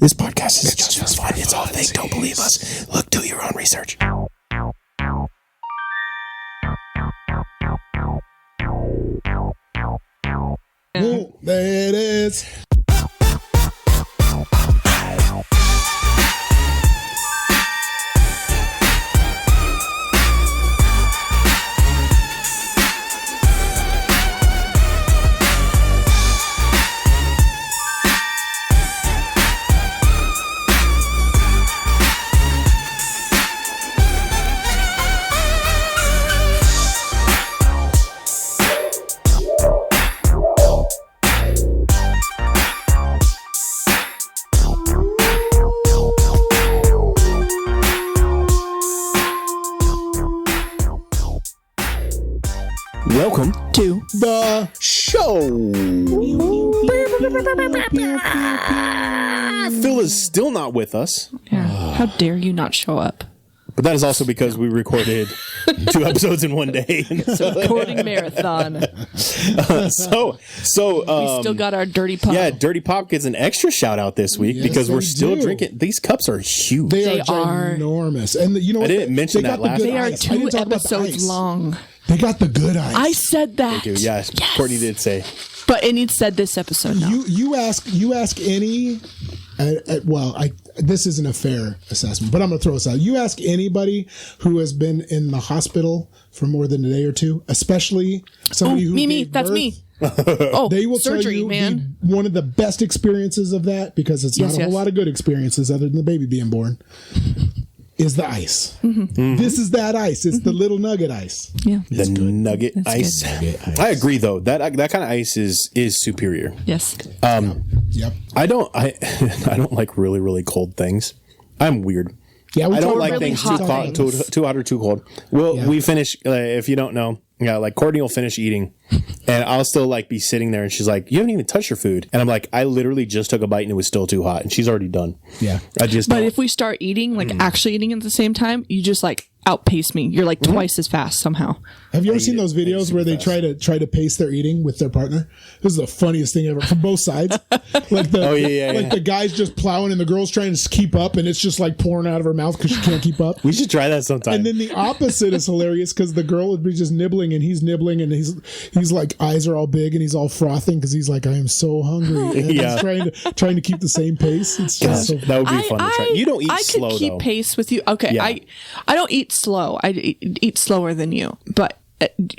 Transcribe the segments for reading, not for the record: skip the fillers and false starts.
This podcast is just for fun. It's all fake. Don't believe us. Look, do your own research. Ooh, there it is. Welcome to the show. Phil is still not with us. Yeah. How dare you not show up? But that is also because we recorded 2 episodes in one day. It's a recording marathon. We Still got our dirty pop. Yeah, Dirty Pop gets an extra shout out this week because we're still drinking. These cups are huge. They are ginormous. And you know what? I didn't mention that last They are time. 2 episodes long. They got the good ice. I said that. Thank you. Yes, Courtney did say. But it needs said this episode now. You ask any. This isn't a fair assessment, but I'm going to throw this out. You ask anybody who has been in the hospital for more than a day or two, especially somebody who me, gave that's birth, me. Oh, they will surgery, tell you man. one of the best experiences of that, because it's not a whole lot of good experiences other than the baby being born, is the ice. Mm-hmm. This is that ice. It's the little nugget ice. Yeah, the nugget ice. I agree, though. That kind of ice is superior. Yes. Yep. I don't like really, really cold things. I'm weird. Yeah, I don't like really things hot too hot or too cold. We finish, if you don't know, like Courtney will finish eating and I'll still like be sitting there and she's like, you haven't even touched your food. And I'm like, I literally just took a bite and it was still too hot and she's already done. Yeah. But if we start eating, like actually eating at the same time, you just like outpace me. You're like twice as fast somehow. Have you ever seen those videos where they try to pace their eating with their partner? This is the funniest thing ever from both sides. Like the guy's just plowing and the girl's trying to keep up and it's just like pouring out of her mouth because she can't keep up. We should try that sometime. And then the opposite is hilarious because the girl would be just nibbling and he's nibbling and he's like eyes are all big and he's all frothing because he's like, I am so hungry. And he's trying to keep the same pace. It's just that would be fun to try. You don't eat slow, though. I could keep pace with you. Okay, yeah. I don't eat slow. I eat slower than you. But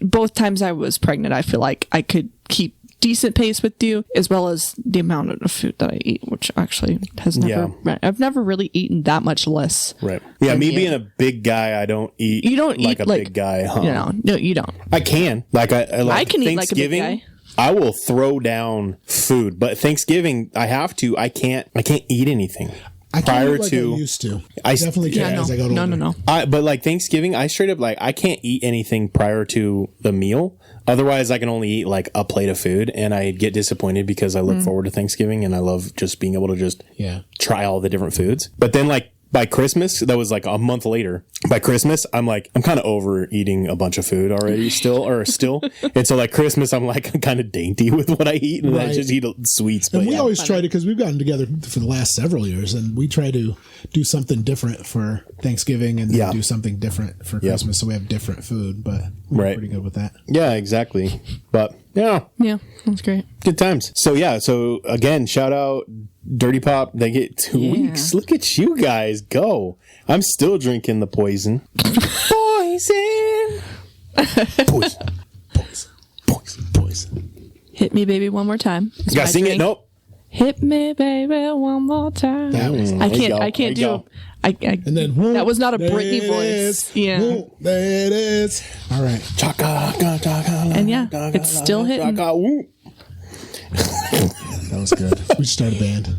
both times I was pregnant, I feel like I could keep decent pace with you, as well as the amount of food that I eat, which actually has never. I've never really eaten that much less. Right. Yeah. Me being a big guy, I don't eat. You don't like eat a big guy. Huh? No, you don't. I can. I can eat like a big guy. I will throw down food, but Thanksgiving I have to. I can't eat anything. I used to. I definitely can't as I got older. No. But like Thanksgiving, I straight up I can't eat anything prior to the meal. Otherwise, I can only eat like a plate of food, and I get disappointed because I look forward to Thanksgiving and I love just being able to just try all the different foods. But then like by Christmas, that was like a month later. By Christmas, I'm kind of over eating a bunch of food already still. And so like Christmas, I'm kind of dainty with what I eat and I just eat sweets. And we always try to, because we've gotten together for the last several years and we try to do something different for Thanksgiving and then do something different for Christmas. So we have different food, but we're pretty good with that. Yeah, exactly. But yeah, that's great. Good times. So again, shout out Dirty Pop. They get 2 weeks. Look at you guys go. I'm still drinking the poison. Poison. Hit me, baby, one more time. You gotta sing it. Nope. Hit me, baby, one more time. I can't do. And then that was not a Britney voice. Yeah. There it is. All right. And it's still hitting. That was good. We should start a band.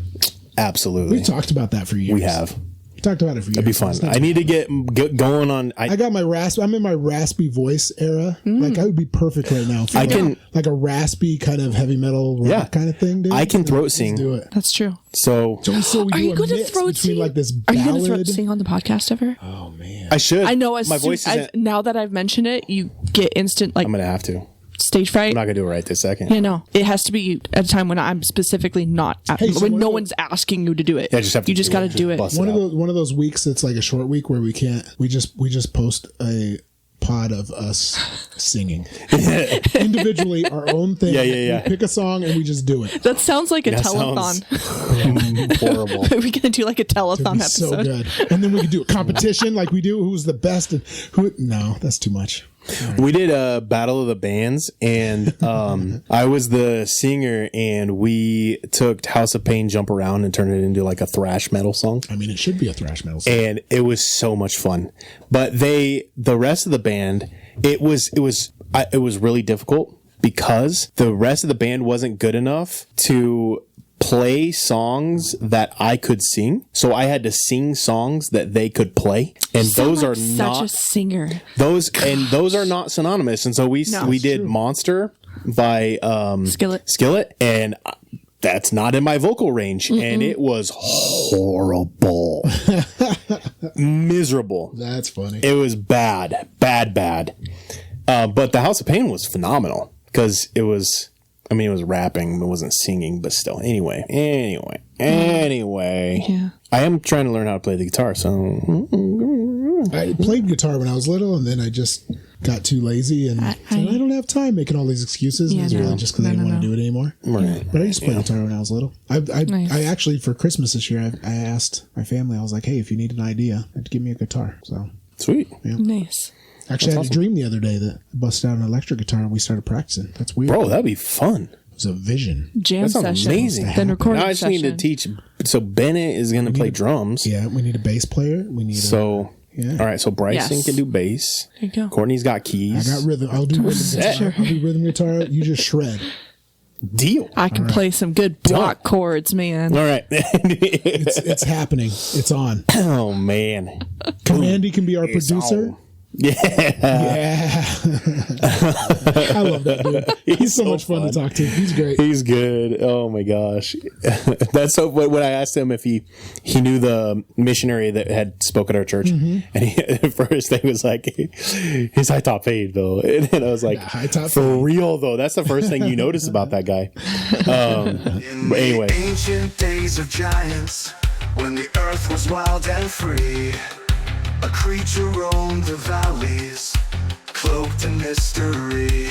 Absolutely. We talked about that for years. We have. We talked about it for years. That'd be fun. I need to get going on. I got my I'm in my raspy voice era. Like I would be perfect right now. I can like a raspy kind of heavy metal rock kind of thing, dude. I can throat sing. Do it. That's true. So are you going to throat sing? Like this are you going to throat sing on the podcast ever? Oh man, I should. I know. My voice isn't. Now that I've mentioned it, you get instant like. I'm going to have to. stage fright. I'm not gonna do it right this second. Yeah, no. It has to be at a time when I'm specifically not when no one's asking you to do it. Yeah, you just got to do it. One of those weeks that's like a short week where we just post a pod of us singing individually our own thing. Yeah. We pick a song and we just do it. That sounds like a telethon. Horrible. Are we gonna do like a telethon episode? So good. And then we could do a competition like we do. Who's the best? And no, that's too much. Right. We did a battle of the bands, and I was the singer, and we took House of Pain Jump Around and turned it into like a thrash metal song. I mean, it should be a thrash metal song. And it was so much fun. But the rest of the band, it was really difficult because the rest of the band wasn't good enough to play songs that I could sing. So I had to sing songs that they could play. And those are not such a singer. Those are not synonymous. And so we did true. Monster by Skillet, and that's not in my vocal range. Mm-mm. And it was horrible. Miserable. That's funny. It was bad. But the House of Pain was phenomenal because it was rapping. It wasn't singing, but still. Anyway. Yeah. I am trying to learn how to play the guitar, so. I played guitar when I was little, and then I just got too lazy, and I don't have time making all these excuses. Yeah, and it's really just because I didn't want to do it anymore. Right. But I used to play guitar when I was little. I actually, for Christmas this year, I asked my family, I was like, hey, if you need an idea, give me a guitar. So sweet. Yeah. Nice. Actually, I had a dream the other day that I busted out an electric guitar and we started practicing. That's weird. Bro, that'd be fun. It was a vision. Jam session. Amazing. Then recording now I just need to teach. So Bennett is going to play drums. Yeah, we need a bass player. All right, so Bryson can do bass. There you go. Courtney's got keys. I got rhythm. I'll do rhythm guitar. I'll do rhythm guitar. You just shred. Deal. I can play some good block chords, man. All right. It's happening. It's on. Oh, man. Commandy can be our producer. On. Yeah. I love that dude. He's so much fun to talk to. He's great. He's good. Oh my gosh. That's so when I asked him if he knew the missionary that had spoke at our church, and the first thing was like, his high top fade though. And I was like, for real though, that's the first thing you notice about that guy. But anyway. Ancient days of giants, when the earth was wild and free, a creature roamed the valleys, cloaked in mystery.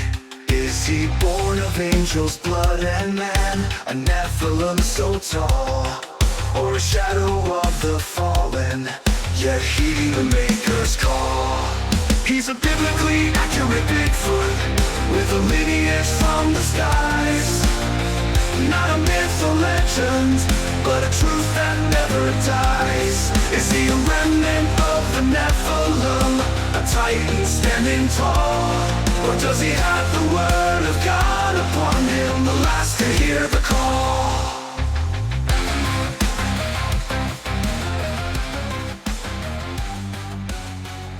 Is he born of angels' blood and man, a Nephilim so tall, or a shadow of the fallen, yet heeding the Maker's call? He's a biblically accurate Bigfoot, with a lineage from the skies. Not a myth or legend, but a truth that never dies. Is he a remnant of the Nephilim, a titan standing tall? Or does he have the word of God upon him, the last to hear the call?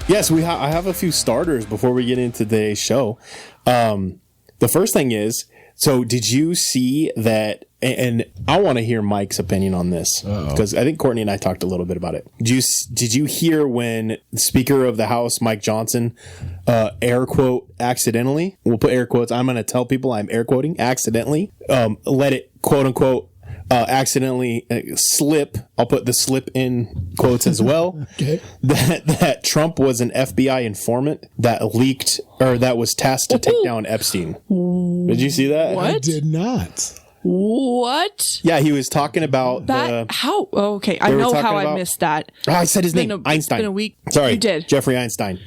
Yes, I have a few starters before we get into today's show. The first thing is, so did you see that, and I want to hear Mike's opinion on this, because I think Courtney and I talked a little bit about it. Did you hear when the Speaker of the House, Mike Johnson, air quote, accidentally, we'll put air quotes, I'm going to tell people I'm air quoting, accidentally, let it, quote unquote, accidentally slip, I'll put the slip in quotes as well, okay. that Trump was an FBI informant that leaked, or that was tasked to take down Epstein. Did you see that? What? I did not. What? Yeah, he was talking about that. How? Oh, okay, I know how I missed that. Oh, I said his name. Einstein. It's been a week. Sorry, you did. Jeffrey Einstein.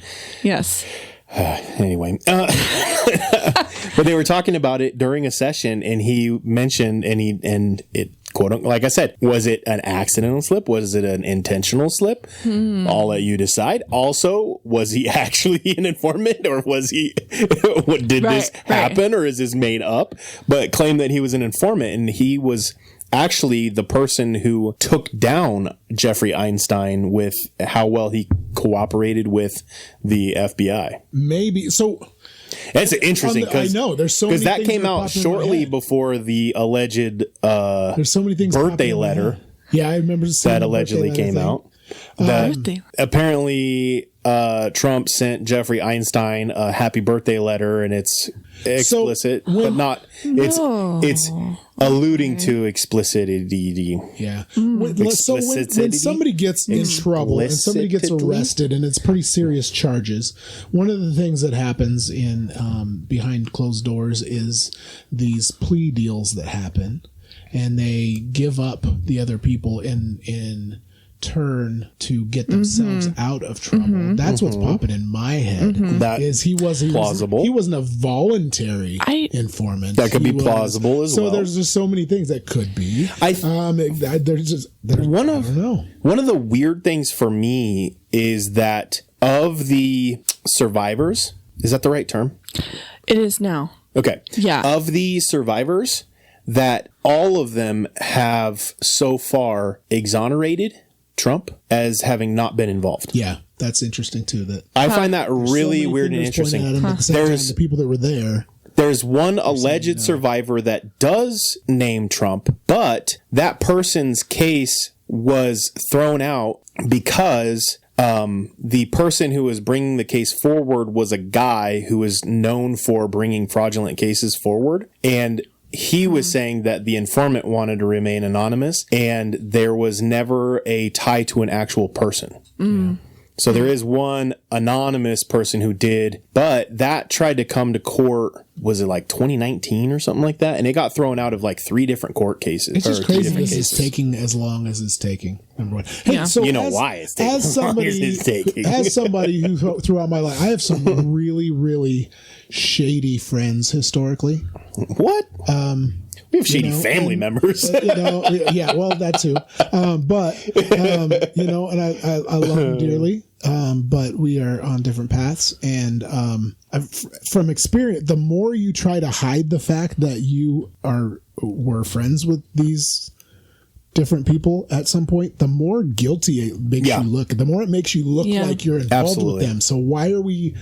Yes. Anyway, but they were talking about it during a session, and he mentioned, and it quote unquote, like I said, was it an accidental slip? Was it an intentional slip? I'll let you decide. Also, was he actually an informant, or was he? Did this happen, or is this made up? But claimed that he was an informant, and he was actually the person who took down Jeffrey Einstein with how well he cooperated with the FBI. Maybe so. That's interesting because I know there's so many that came out shortly before the alleged there's so many things birthday letter. Yeah, I remember that allegedly came out. Apparently, Trump sent Jeffrey Einstein a happy birthday letter, and it's explicit, but not. It's alluding to explicitity. Yeah. So when somebody gets in trouble and somebody gets arrested, and it's pretty serious charges, one of the things that happens in behind closed doors is these plea deals that happen, and they give up the other people in turn to get themselves out of trouble. That's what's popping in my head. That is he plausible. He wasn't a voluntary informant. That could be plausible as well. So there's just so many things that could be. One of the weird things for me is that of the survivors, is that the right term? It is now. Okay. Yeah. Of the survivors, that all of them have so far exonerated Trump as having not been involved. Yeah, that's interesting too. That I find that really weird and interesting. There's the people that were there. There's one alleged survivor that does name Trump, but that person's case was thrown out because the person who was bringing the case forward was a guy who was known for bringing fraudulent cases forward, and he was saying that the informant wanted to remain anonymous, and there was never a tie to an actual person. So there is one anonymous person who did, but that tried to come to court, was it like 2019 or something like that? And it got thrown out of like 3 different court cases. It's just crazy this is taking as long as it's taking. Number one. Hey, so you know why it's taking as somebody who throughout my life, I have some really, really shady friends historically. What? We have shady family members. Yeah, well, that too. And I love them dearly. But we are on different paths. And from experience, the more you try to hide the fact that you were friends with these different people at some point, the more guilty it makes you look. The more it makes you look like you're involved with them. So why are we,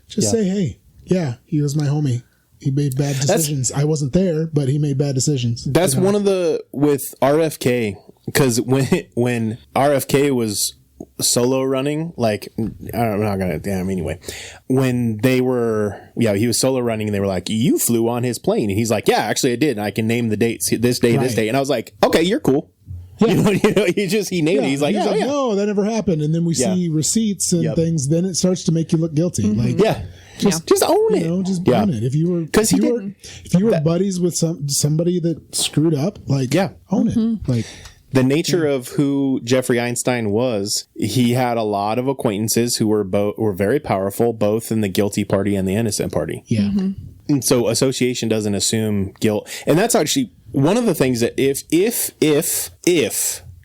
say, hey, yeah, he was my homie. He made bad decisions. I wasn't there, but he made bad decisions. That's one of with RFK, because when RFK was solo running, anyway, when they were, he was solo running, and they were like, you flew on his plane. And he's like, yeah, actually I did. And I can name the dates, this day, this day. And I was like, okay, you're cool. Yeah. He named it. He's like, no, that never happened. And then we see receipts and things. Then it starts to make you look guilty. Just own it. Just own it. If you were buddies with somebody that screwed up, own it. The nature of who Jeffrey Einstein was, he had a lot of acquaintances who were very powerful, both in the guilty party and the innocent party. Yeah. And so association doesn't assume guilt. And that's actually one of the things that if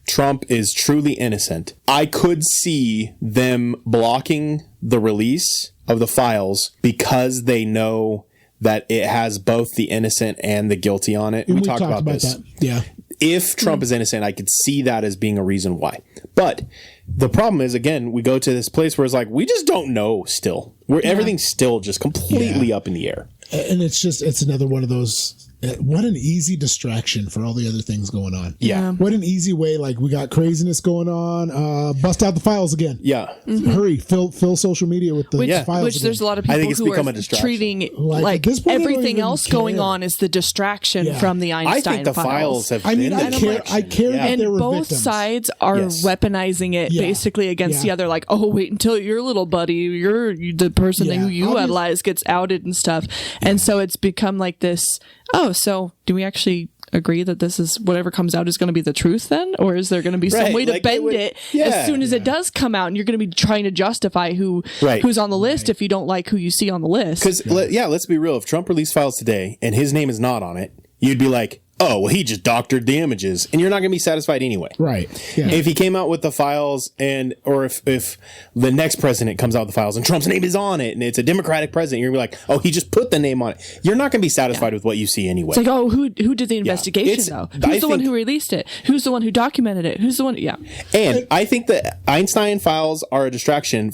Trump is truly innocent, I could see them blocking the release of the files because they know that it has both the innocent and the guilty on it. We talked about this. That. Yeah. If Trump is innocent, I could see that as being a reason why. But the problem is, again, we go to this place where it's like, we just don't know still. Everything's still just completely up in the air. And it's another one of those, what an easy distraction for all the other things going on. Yeah. What an easy way, we got craziness going on, bust out the files again. Yeah. Hurry, fill social media with the files Which again. There's a lot of people who are treating everything else going on is the distraction from the Einstein files. I think the files have been I care that there were both victims. Sides are weaponizing it basically against the other, wait until your little buddy, the person who you idolize gets outed and stuff. And so it's become like this, so do we actually agree that this is whatever comes out is going to be the truth then? Or is there going to be some way to bend it as soon as it does come out, and you're going to be trying to justify who's on the list if you don't like who you see on the list? Because, let's be real. If Trump released files today and his name is not on it, you'd be like, oh, well, he just doctored the images, and you're not going to be satisfied anyway. Right. Yeah. If he came out with the files, or if the next president comes out with the files and Trump's name is on it, and it's a Democratic president, you're going to be like, oh, he just put the name on it. You're not going to be satisfied with what you see anyway. It's like, who did the investigation, though? Who's the one who released it? Who's the one who documented it? Who's the one? Yeah. And I think that Einstein files are a distraction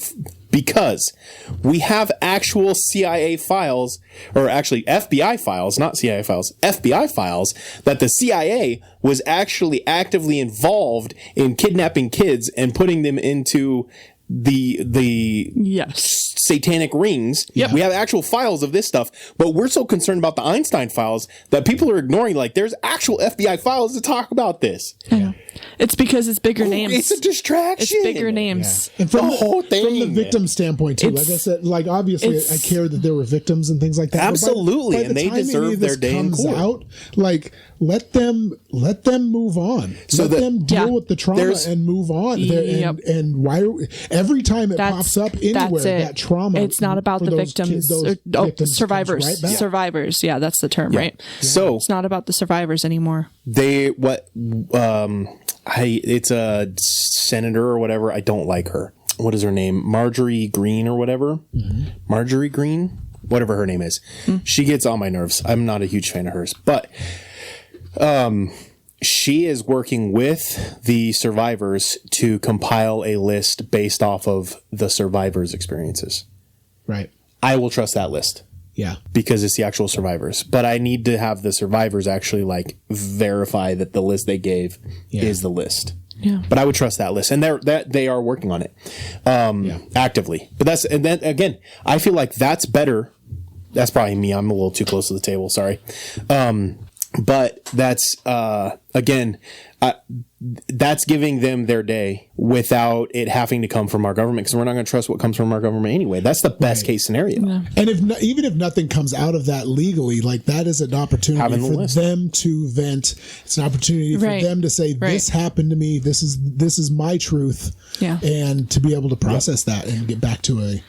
because we have actual CIA files, or actually FBI files, not CIA files, FBI files, that the CIA was actually actively involved in kidnapping kids and putting them into the Yes. satanic rings. Yep. We have actual files of this stuff, but we're so concerned about the Einstein files that people are ignoring. Like, there's actual FBI files to talk about this. Yeah. It's because it's bigger names. It's a distraction. It's bigger names. And from The whole thing. from the victim standpoint too, It's- like I said, like obviously I care that there were victims and things like that. But Absolutely, by the and they time any deserve of this their day in comes court. out, like let them move on. So let that- them deal Yeah. with the trauma There's- and move on. Yep. And why every time it pops up anywhere, it. that trauma. It's not about for the those victims. kids, those victims Survivors. comes right back. Survivors. Yeah, that's the term, right? So It's not about the survivors anymore. it's a senator or whatever. I don't like her. What is her name? Marjorie Green or whatever. Marjorie Green, whatever her name is. She gets on my nerves. I'm not a huge fan of hers, but she is working with the survivors to compile a list based off of the survivors' experiences. Right. I will trust that list. Yeah. Because it's the actual survivors. But I need to have the survivors actually like verify that the list they gave is the list. Yeah. But I would trust that list, and they are working on it actively. But and then again, I feel like that's better. That's probably me. I'm a little too close to the table. Sorry. But that's again, that's giving them their day without it having to come from our government, because we're not going to trust what comes from our government anyway. That's the best case scenario. Yeah. And even if nothing comes out of that legally, like that is an opportunity Having the for list. them to vent. It's an opportunity for Right. them to say, "This happened to me. This is my truth," Yeah. and to be able to process that and get back to a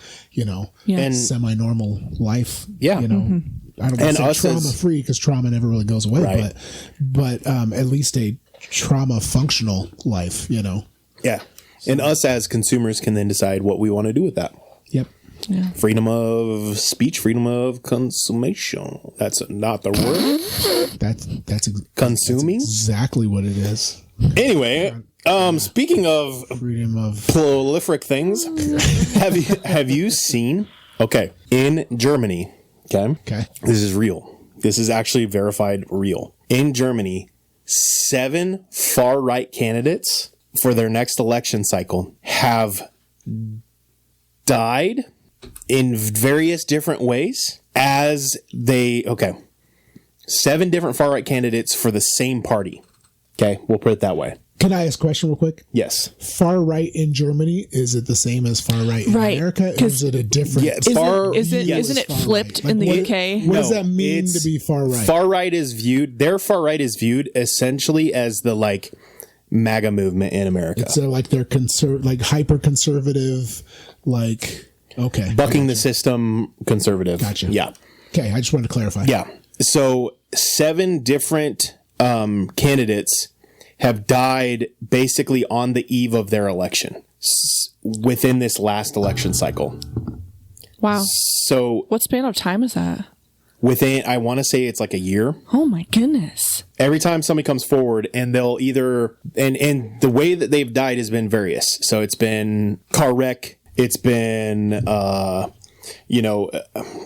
And semi-normal life. Yeah. I don't want And to us say as- trauma-free because trauma never really goes away, Right. but at least a trauma-functional life. yeah. And us as consumers can then decide what we want to do with that. Yep. Freedom of speech, freedom of consummation. That's not the word. That's Consuming. exactly what it is. Anyway, speaking of Freedom of prolific things, have you seen? Okay, in Germany. Okay, this is real. This is actually verified real. In Germany, 7 far right candidates for their next election cycle have died in various different ways as they. Okay, 7 different far right candidates for the same party. Okay, we'll put it that way. Can I ask a question real quick? Yes. Far right in Germany, is it the same as far right in Right, America? Or 'cause- is it a different? Yeah, Isn't it far flipped right? in the Like, UK? What does No, that mean it's to be far right? Far right is viewed. Their far right is viewed essentially as the like MAGA movement in America, So like they're like hyper conservative, like okay, bucking the system, conservative. Gotcha. Yeah, okay. I just wanted to clarify. yeah. So 7 different candidates have died basically on the eve of their election within this last election cycle. Wow. So What span of time is that? within, I want to say it's like a year. Oh my goodness. Every time somebody comes forward, and they'll either and the way that they've died has been various. So it's been car wreck. It's been I'm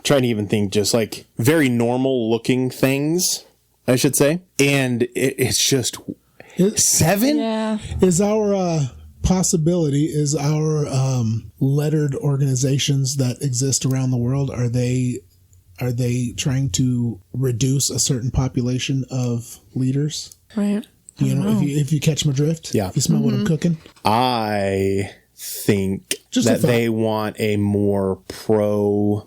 trying to even think, just like very normal looking things, I should say. And it's just 7. Yeah. Is our possibility, is our lettered organizations that exist around the world, are they trying to reduce a certain population of leaders? Right. If you catch my drift, Yeah. if you smell what I'm cooking. I think Just a that thought. they want a more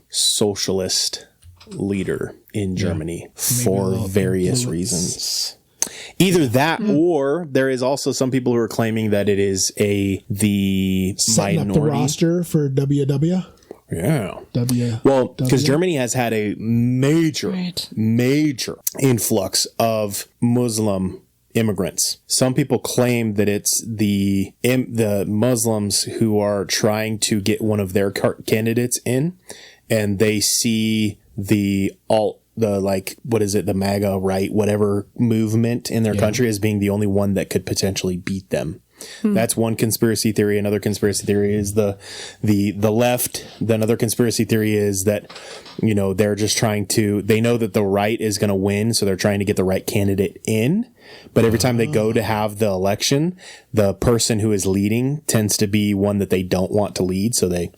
pro-socialist leader in Germany for various reasons. Either that, or there is also some people who are claiming that it is the Setting up the minority. roster for WW. Yeah. W. Well, because Germany has had a major influx of Muslim immigrants. Some people claim that it's the Muslims who are trying to get one of their candidates in, and they see the MAGA right, whatever movement in their country as being the only one that could potentially beat them. That's one conspiracy theory. Another conspiracy theory is the left. Then another conspiracy theory is that, they're just they know that the right is going to win, so they're trying to get the right candidate in. But every time they go to have the election, the person who is leading tends to be one that they don't want to lead. So I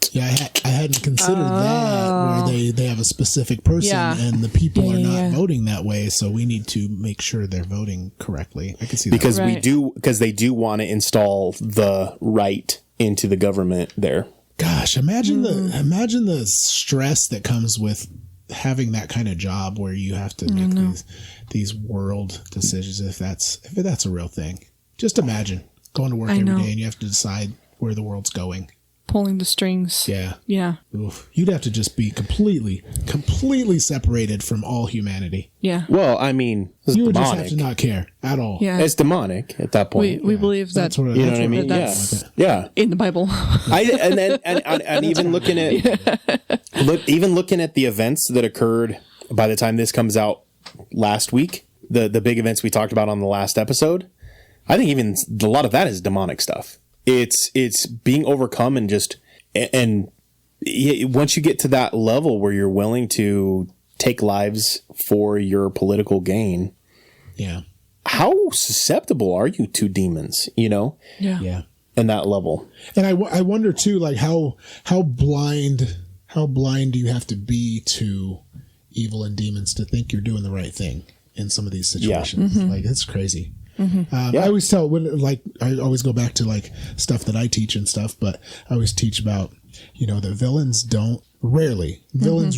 hadn't considered that, where they have a specific person and the people are not voting that way. So we need to make sure they're voting correctly. I can see that. Because they do want to install the right into the government there. Gosh, imagine the stress that comes with having that kind of job where you have to make these world decisions, if that's a real thing. Just imagine going to work every day and you have to decide where the world's going. Pulling the strings. Yeah. Yeah. Oof. You'd have to just be completely separated from all humanity. Yeah. Well, I mean, it's you would demonic. just have to not care at all. Yeah. It's demonic at that point. We believe that. You know what I mean? Yeah. In the Bible. And even looking at the events that occurred by the time this comes out last week, the big events we talked about on the last episode, I think even a lot of that is demonic stuff. It's being overcome and once you get to that level where you're willing to take lives for your political gain. Yeah. How susceptible are you to demons, Yeah. Yeah. in that level? And I wonder too, like how blind do you have to be to evil and demons to think you're doing the right thing in some of these situations? Yeah. Like, it's crazy. I always tell I always go back to like stuff that I teach and stuff, but I always teach about, the villains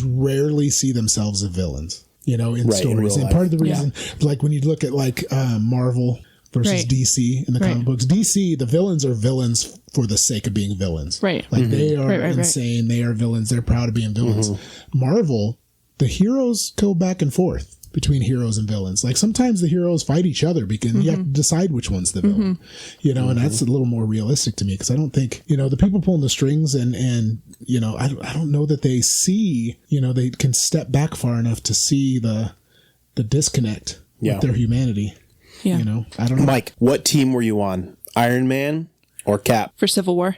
rarely see themselves as villains, in stories. And part of the reason, like when you look at like Marvel versus DC in the comic books, DC, the villains are villains for the sake of being villains. Right. Like they are insane. They are villains. They're proud of being villains. Marvel, the heroes go back and forth between heroes and villains. Like sometimes the heroes fight each other because you have to decide which one's the villain, and that's a little more realistic to me because I don't think, the people pulling the strings and I don't know that they see, they can step back far enough to see the disconnect with their humanity. Yeah. I don't know. Mike, what team were you on? Iron Man or Cap? For Civil War.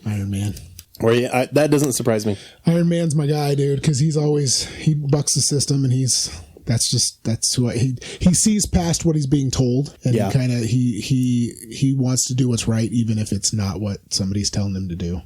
Iron Man. Or that doesn't surprise me. Iron Man's my guy, dude, because he bucks the system, and that's who he sees past what he's being told, and he wants to do what's right, even if it's not what somebody's telling him to do,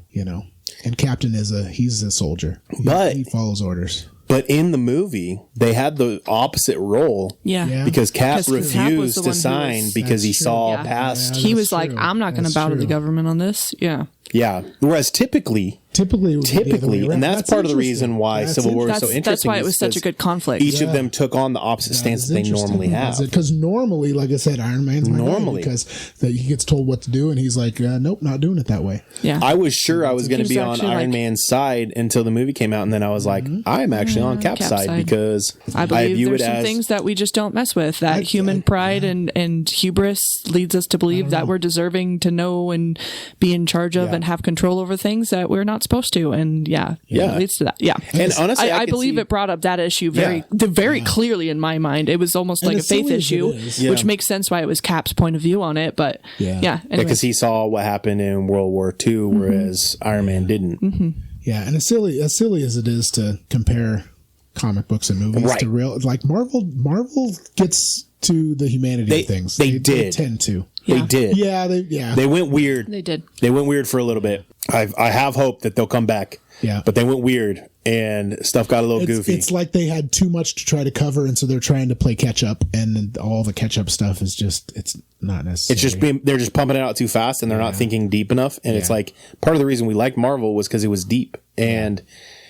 And Captain he's a soldier, but he follows orders. But in the movie, they had the opposite role. Yeah. Because Cap refused to sign because he saw past. He was like, I'm not going to bow to the government on this. Yeah. Yeah. Whereas typically, and that's part of the reason why Civil War is so interesting. That's why it was such a good conflict. Each of them took on the opposite stance that they normally have. Because normally, like I said, Iron Man's my guy because he gets told what to do, and he's like, nope, not doing it that way. Yeah. I was sure I was going to be on Iron Man's side until the movie came out, and then I was like, I'm actually on Cap's side because I believe there's some things that we just don't mess with. That human pride and hubris leads us to believe that we're deserving to know and be in charge of and have control over things that we're not supposed to. And it leads to that. Yeah. And honestly, I believe it brought up that issue very clearly in my mind. It was almost like a faith issue, which makes sense why it was Cap's point of view on it. But because he saw what happened in World War II, whereas Iron Man didn't. Yeah. And as silly as it is to compare comic books and movies to real, like Marvel gets to the humanity of things. They tend to. Yeah. They did. They went weird. They did. They went weird for a little bit. I have hope that they'll come back. Yeah. But they went weird and stuff got a little goofy. It's like they had too much to try to cover, and so they're trying to play catch up, and all the catch up stuff is it's not necessary. They're just pumping it out too fast, and they're not thinking deep enough. And it's like part of the reason we liked Marvel was because it was deep. And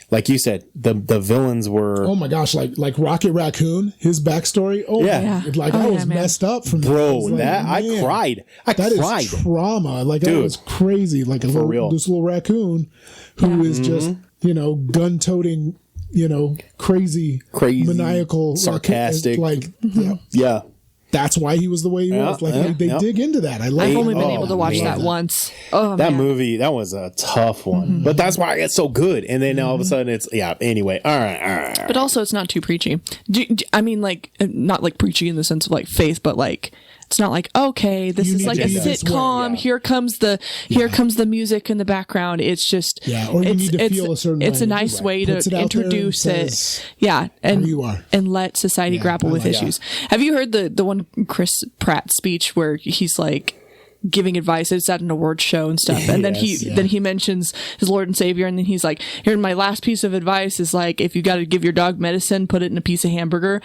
like you said, the villains were... Oh my gosh, like Rocket Raccoon, his backstory. Oh yeah. I was messed up from that. I cried. That is trauma. Like, that was crazy. Like this little raccoon who is just, gun-toting, crazy, maniacal, sarcastic. That's why he was the way he was. They dig into that. I've only been able to watch that once. Oh, that movie, that was a tough one. But that's why it's so good. And then all of a sudden it's, anyway. All right. But also it's not too preachy. I mean, like, not like preachy in the sense of like faith, but like It's not like, okay, this is like a sitcom. Here comes the music in the background. It's just or you need to feel a certain it's way. a nice way to introduce it. And let society grapple with issues. Have you heard the one Chris Pratt speech where he's like giving advice? It's at an awards show and stuff, and then he mentions his Lord and Savior, and then he's like, here, my last piece of advice is like, if you got to give your dog medicine, put it in a piece of hamburger,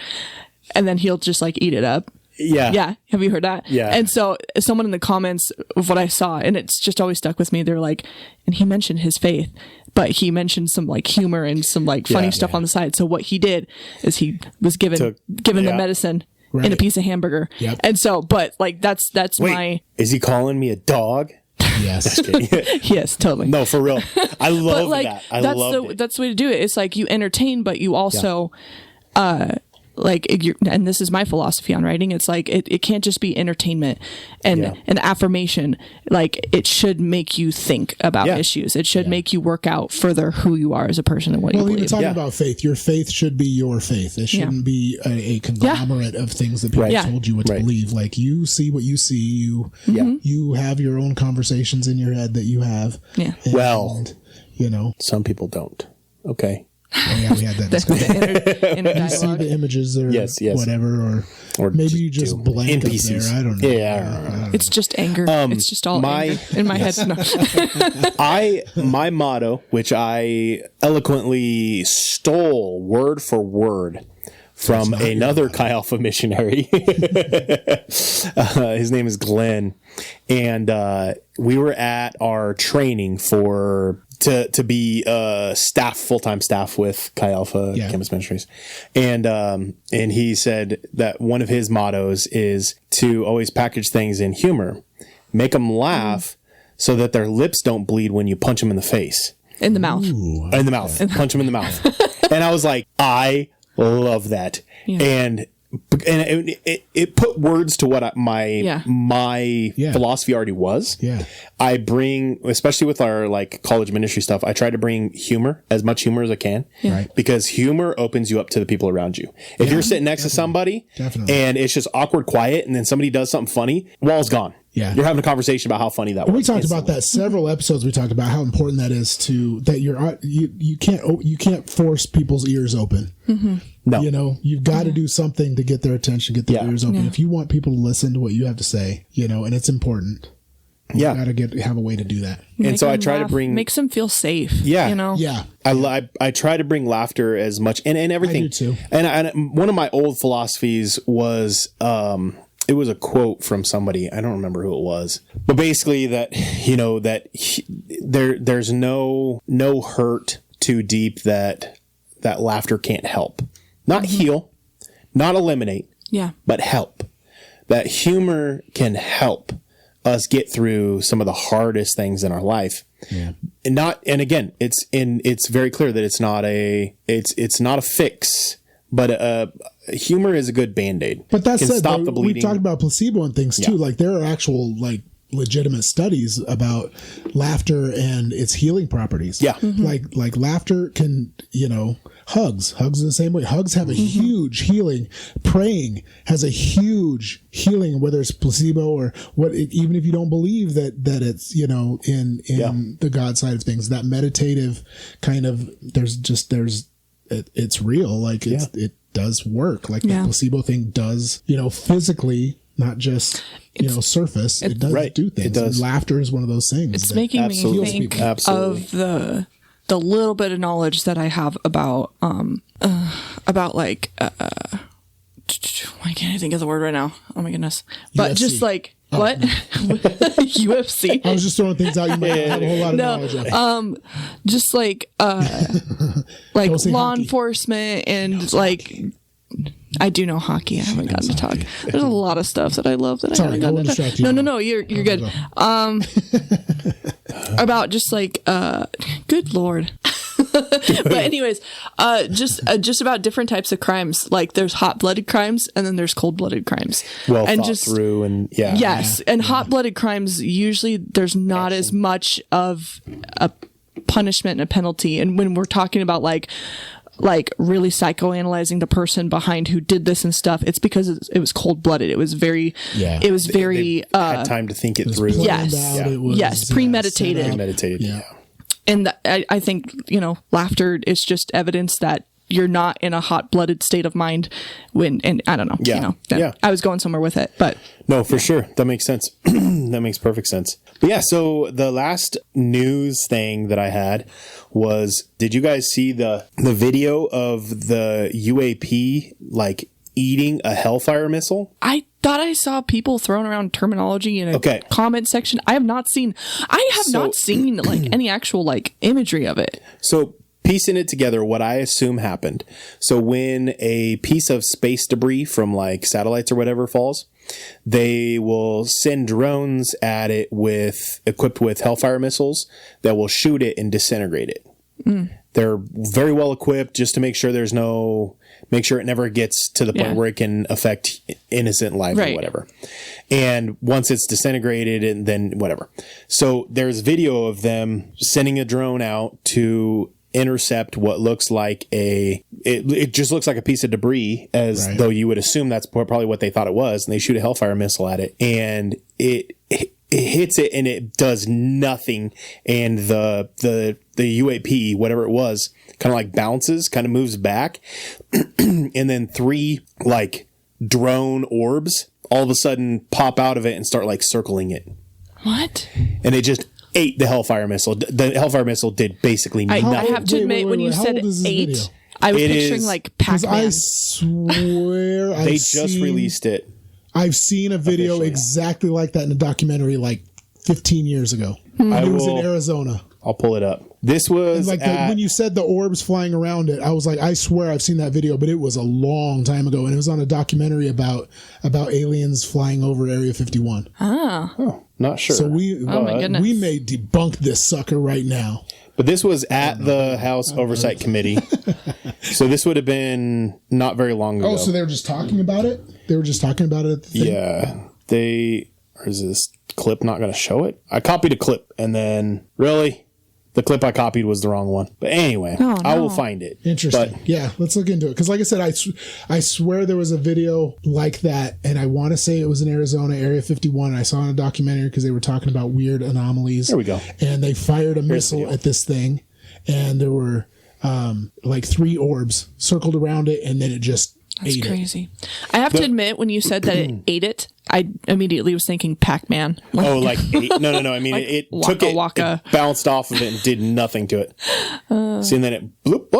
and then he'll just like eat it up. Yeah. Have you heard that? Yeah. And so someone in the comments of what I saw, and it's just always stuck with me, they're like, and he mentioned his faith, but he mentioned some like humor and some like funny stuff on the side. So what he did is he was given the medicine in a piece of hamburger. Yep. And so, but like that's Wait, is he calling me a dog? Yes. Yes, totally. No, for real. I love that. That's the way to do it. It's like you entertain, but you also and this is my philosophy on writing. It's like it can't just be entertainment and an affirmation. Like it should make you think about issues. It should make you work out further who you are as a person and what you believe. Even talking about faith, your faith should be your faith. It shouldn't be a conglomerate of things that people told you what to believe. Like you see what you see. You have your own conversations in your head that you have. Yeah. And, some people don't. Okay. Oh, yeah, we had that discussion. You see the images or whatever, or maybe you just blank up there. I don't know. Yeah, it's just anger. It's just all anger in my head. No. My motto, which I eloquently stole word for word from another Chi Alpha missionary. His name is Glenn, and we were at our training to be full-time staff with Chi Alpha Campus Ministries. And he said that one of his mottos is to always package things in humor, make them laugh so that their lips don't bleed when you punch them in the face. In the mouth. In the mouth. Punch them in the mouth. And I was like, I love that. Yeah. And it put words to what my philosophy already was. Yeah. I bring, especially with our like college ministry stuff, I try to bring humor, as much humor as I can, because humor opens you up to the people around you. If you're sitting next to somebody and it's just awkward quiet and then somebody does something funny, wall's gone. Yeah. You're having a conversation about how funny that was. We talked about that several episodes. We talked about how important that is you can't force people's ears open. Mm-hmm. No. You've got to do something to get their attention, get their ears open. If you want people to listen to what you have to say, and it's important. You got to have a way to do that. And so I try to makes them feel safe. Yeah. I try to bring laughter as much and everything. I do too. And one of my old philosophies was, it was a quote from somebody. I don't remember who it was, but basically that, there's no hurt too deep that laughter can't help, not heal, not eliminate, but help. That humor can help us get through some of the hardest things in our life. Yeah. And again, it's very clear that it's not a fix, but humor is a good Band-Aid. But that said, we've talked about placebo and things too. Like there are actual legitimate studies about laughter and its healing properties. Yeah. Mm-hmm. Like laughter can, hugs the same way. Hugs have a huge healing. Praying has a huge healing, whether it's placebo or what, even if you don't believe that it's, in the God side of things, that meditative kind of, it's real. Like it does work. Like the placebo thing does, physically, not just surface. It does do things. It does. Laughter is one of those things. It's making me think of the little bit of knowledge that I have about why can't I think of the word right now? Oh my goodness! But UFC. Just like what UFC? I was just throwing things out. You might have a whole lot of knowledge of. Just like law enforcement and I do know hockey. I haven't gotten to talk. There's a lot of stuff that I love that I haven't gotten to talk. No, you're good. About just good Lord. But anyways, just about different types of crimes. Like there's hot-blooded crimes and then there's cold-blooded crimes. And hot-blooded crimes, usually there's not as much of a punishment and a penalty. And when we're talking about like really psychoanalyzing the person behind who did this and stuff. It's because it was cold blooded. It was very, it was very, had time to think it through. Yes. Yes. Premeditated. Premeditated. Yeah. And I think, laughter is just evidence that you're not in a hot-blooded state of mind and I don't know. Yeah. I was going somewhere with it, but. No, for sure. That makes sense. That makes perfect sense. But yeah, so the last news thing that I had was, did you guys see the video of the UAP, like, eating a Hellfire missile? I thought I saw people throwing around terminology in a comment section. I have not seen like any actual like imagery of it. So piecing it together, what I assume happened. So when a piece of space debris from like satellites or whatever falls, they will send drones at it equipped with Hellfire missiles that will shoot it and disintegrate it. They're very well equipped just to make sure make sure it never gets to the point where it can affect innocent life or whatever. And once it's disintegrated, and then whatever. So there's video of them sending a drone out to intercept what looks like it just looks like a piece of debris, as though you would assume that's probably what they thought it was. And they shoot a Hellfire missile at it, and it hits it, and it does nothing. And the UAP, whatever it was, kind of like bounces, kind of moves back. And then 3 like drone orbs all of a sudden pop out of it and start like circling it. What? And it just ate the Hellfire missile. The Hellfire missile did basically nothing. I have to admit, when you said 8, I was picturing like Pac-Man. I swear they just released it. I've seen a video exactly like that in a documentary like 15 years ago. It was in Arizona. I'll pull it up. This was when you said the orbs flying around it, I was like, I swear I've seen that video, but it was a long time ago, and it was on a documentary about aliens flying over Area 51. Oh, not sure. So we may debunk this sucker right now. But this was at the House Oversight Committee. So this would have been not very long ago. Oh, so they were just talking about it? They were just talking about it at the thing? Yeah. Or is this clip not going to show it? I copied a clip, and then, really? The clip I copied was the wrong one. But anyway, I will find it. Interesting. But, yeah, let's look into it. Because like I said, I swear there was a video like that, and I want to say it was in Arizona, Area 51. I saw in a documentary because they were talking about weird anomalies. There we go. And they fired a missile at this thing, and there were like 3 orbs circled around it, and then it just ate crazy. I have to admit, when you said that it ate it, I immediately was thinking Pac-Man. No. I mean, like it took it, it bounced off of it and did nothing to it. See, and then it bloop,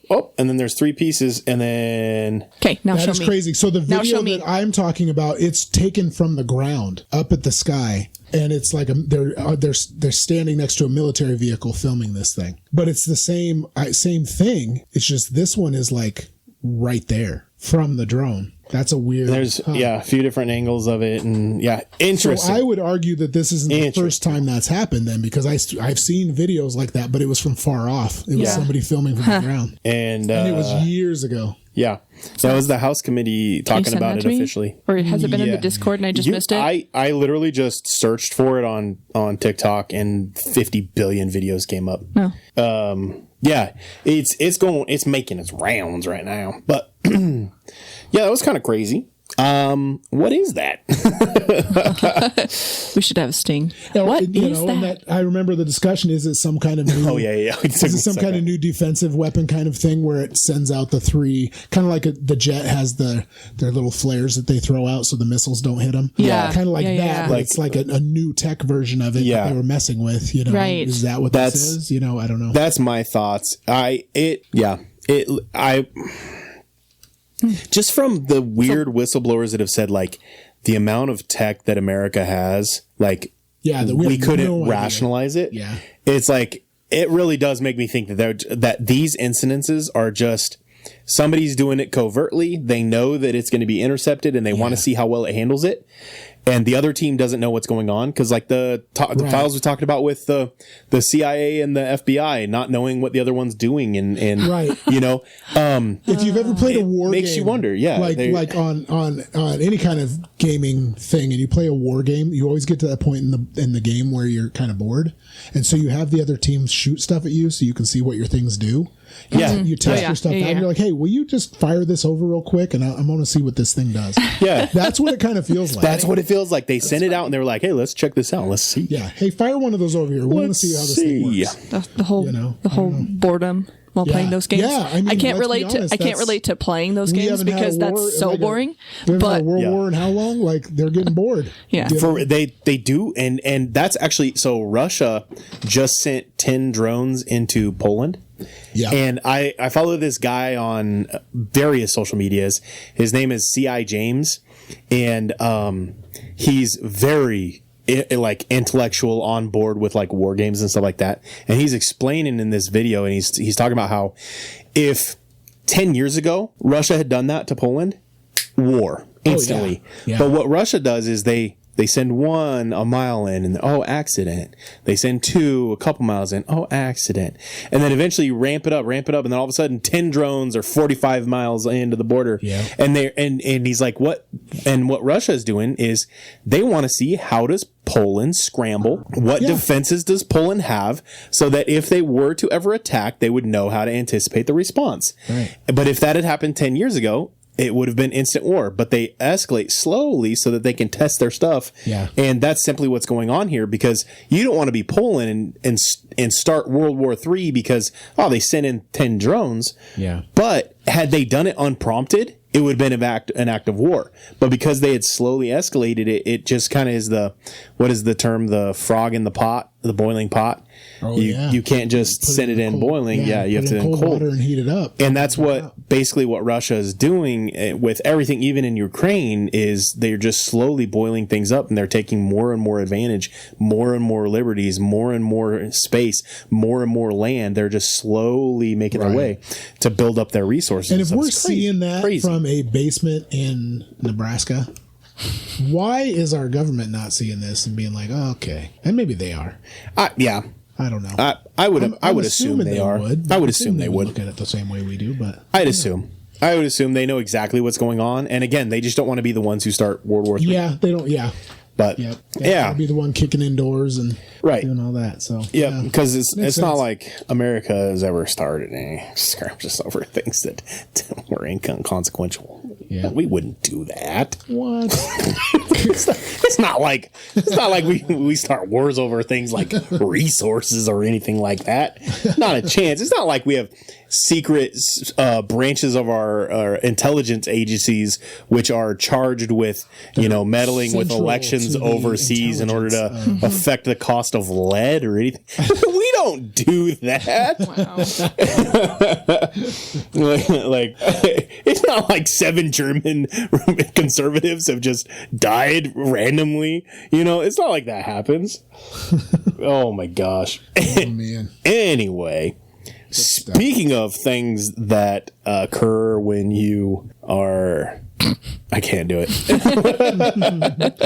up, and then there's 3 pieces, and then... Okay, now show me. That is crazy. So the video that I'm talking about, it's taken from the ground up at the sky, and it's like they're standing next to a military vehicle filming this thing. But it's the same thing. It's just this one is like right there from the drone. That's a weird... There's, a few different angles of it, and interesting. So I would argue that this isn't the first time that's happened then, because I've seen videos like that, but it was from far off. It was somebody filming from the ground. And it was years ago. Yeah. So that was the House Committee talking about it officially. Or has it been in the Discord and I just missed it? I literally just searched for it on TikTok, and 50 billion videos came up. Oh. It's making its rounds right now. But yeah, that was kind of crazy. What is that? We should have a sting. What is that? I remember the discussion. Is it some kind of new... Is it some kind of new defensive weapon kind of thing where it sends out the 3... Kind of like the jet has their little flares that they throw out so the missiles don't hit them. Yeah. Kind of like that. Yeah. But it's like a new tech version of it that they were messing with. Right. Is that what this is? I don't know. That's my thoughts. Just from the weird whistleblowers that have said, like, the amount of tech that America has, like, we couldn't rationalize it. Yeah. It's like, it really does make me think that these incidences are just somebody's doing it covertly. They know that it's going to be intercepted, and they want to see how well it handles it. And the other team doesn't know what's going on, because like the files we talked about with the CIA and the FBI not knowing what the other one's doing, and if you've ever played a war game, makes you wonder, like on any kind of gaming thing, and you play a war game, you always get to that point in the game where you're kind of bored, and so you have the other team shoot stuff at you so you can see what your things do. You test your stuff out and you're like, hey, will you just fire this over real quick? And I'm going to see what this thing does. Yeah. That's what it kind of feels like. That's what it feels like. They sent it out and they were like, hey, let's check this out. Let's see. Yeah. Hey, fire one of those over here. We want to see how this thing works. The whole boredom while playing those games. Yeah, I mean, I can't relate to playing those games because that's so boring. But World War in how long? Like they're getting bored. Yeah. They do, and that's actually so. Russia just sent 10 drones into Poland. Yeah. And I follow this guy on various social medias. His name is C.I. James, and he's very like intellectual, on board with like war games and stuff like that. And he's explaining in this video, and he's talking about how if 10 years ago Russia had done that to Poland, war instantly. But what Russia does is they send one a mile in and accident. They send two a couple miles in, accident. And then eventually ramp it up, and then all of a sudden 10 drones are 45 miles into the border. Yeah. And he's like, what Russia is doing is they want to see how does Poland scramble? What defenses does Poland have so that if they were to ever attack, they would know how to anticipate the response. Right. But if that had happened 10 years ago, it would have been instant war, but they escalate slowly so that they can test their stuff. Yeah. And that's simply what's going on here, because you don't want to be Poland and start World War III because, they sent in 10 drones. Yeah. But had they done it unprompted, it would have been an act of war. But because they had slowly escalated it, it just kind of is what is the term? The frog in the pot, the boiling pot. You can't just send it in boiling. Yeah, you have to then cold water and heat it up. And that's basically what Russia is doing with everything, even in Ukraine, is they're just slowly boiling things up, and they're taking more and more advantage, more and more liberties, more and more space, more and more land. They're just slowly making their way to build up their resources. And if we're seeing that from a basement in Nebraska, why is our government not seeing this and being like, okay, and maybe they are? I don't know. I would assume they are. I would assume they would look at it the same way we do, but I would assume they know exactly what's going on. And again, they just don't want to be the ones who start World War III. Yeah, they don't. Yeah. But be the one kicking indoors and doing all that. So because it's not like America has ever started any skirmishes over things that were inconsequential. Yeah, we wouldn't do that. What? it's not like we start wars over things like resources or anything like that. Not a chance. It's not like we have secret branches of our intelligence agencies which are charged with meddling with elections overseas in order to affect the cost of lead or anything. We don't do that. Like it's not like 7 German conservatives have just died randomly. It's not like that happens. Oh my gosh. Oh man. Anyway, speaking of things that occur when you are... I can't do it.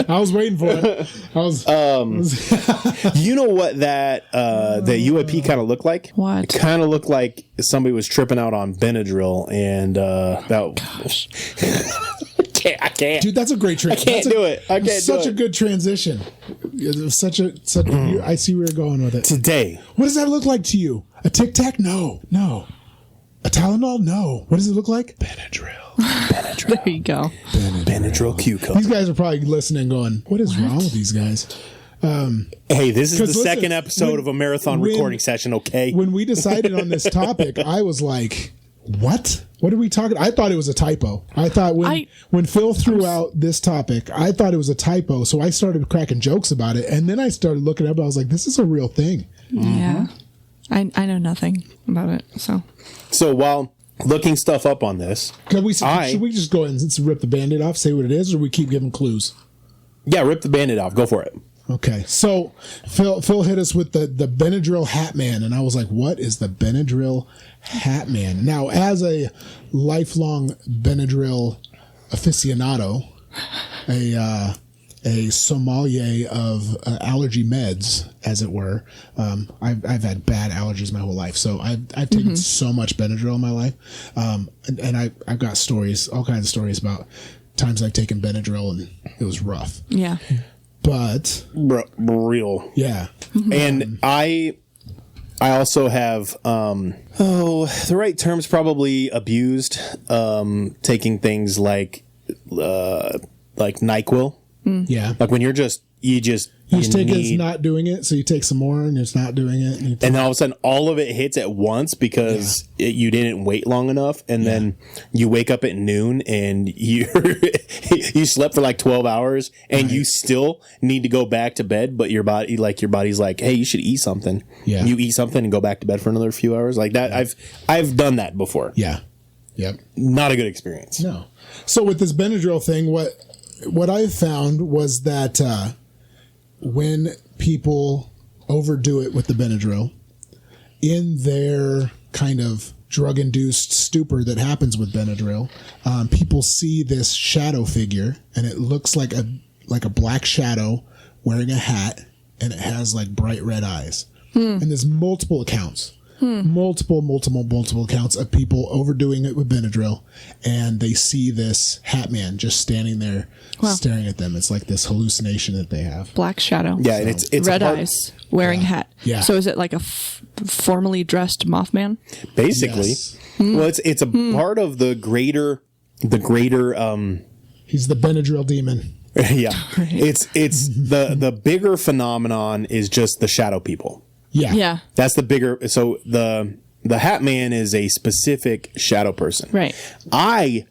I was waiting for it. You know what that the UAP kind of looked like? What? It kind of looked like somebody was tripping out on Benadryl, and Gosh. I can't. Dude, that's a great transition. I can't do it. I can't do it. Such a good transition. I see where you're going with it. Today. What does that look like to you? A Tic Tac? No. A Tylenol? No. What does it look like? Benadryl. There you go. Benadryl cucumber. These guys are probably listening going, what is wrong with these guys? Hey, this is the second episode of a marathon recording session, okay? When we decided on this topic, I was like, what? What are we talking? I thought it was a typo. I thought when Phil threw out this topic, I thought it was a typo. So I started cracking jokes about it. And then I started looking up. I was like, this is a real thing. Yeah. I know nothing about it. So while looking stuff up on this, should we just go ahead and rip the Band-Aid off, say what it is, or we keep giving clues? Yeah, rip the Band-Aid off. Go for it. Okay. So Phil hit us with the Benadryl Hatman, and I was like, what is the Benadryl Hatman? Now, as a lifelong Benadryl aficionado, a sommelier of allergy meds, as it were. I've had bad allergies my whole life, so I've taken so much Benadryl in my life, and I've got stories, all kinds of stories about times I've taken Benadryl and it was rough. Yeah, but real. Yeah, and I I also have, the right term's probably abused, taking things like NyQuil. Yeah. Like when you take it as not doing it, so you take some more and it's not doing it. And then all of a sudden, all of it hits at once because you didn't wait long enough. And then you wake up at noon and you slept for like 12 hours and you still need to go back to bed. But your body's like, hey, you should eat something. Yeah. You eat something and go back to bed for another few hours like that. Yeah. I've done that before. Yeah. Yep. Not a good experience. No. So with this Benadryl thing, what I found was that, when people overdo it with the Benadryl, in their kind of drug-induced stupor that happens with Benadryl, people see this shadow figure, and it looks like a black shadow wearing a hat, and it has like bright red eyes. And there's multiple accounts. Multiple accounts of people overdoing it with Benadryl, and they see this Hatman just standing there staring at them. It's like this hallucination that they have. Black shadow. Yeah, and it's red eyes, wearing a hat. Yeah. So is it like a formally dressed Mothman? Basically. Yes. Well, it's a part of the greater. He's the Benadryl demon. Yeah. It's the bigger phenomenon is just the shadow people. Yeah. Yeah. That's the bigger. So the Hat Man is a specific shadow person. Right. I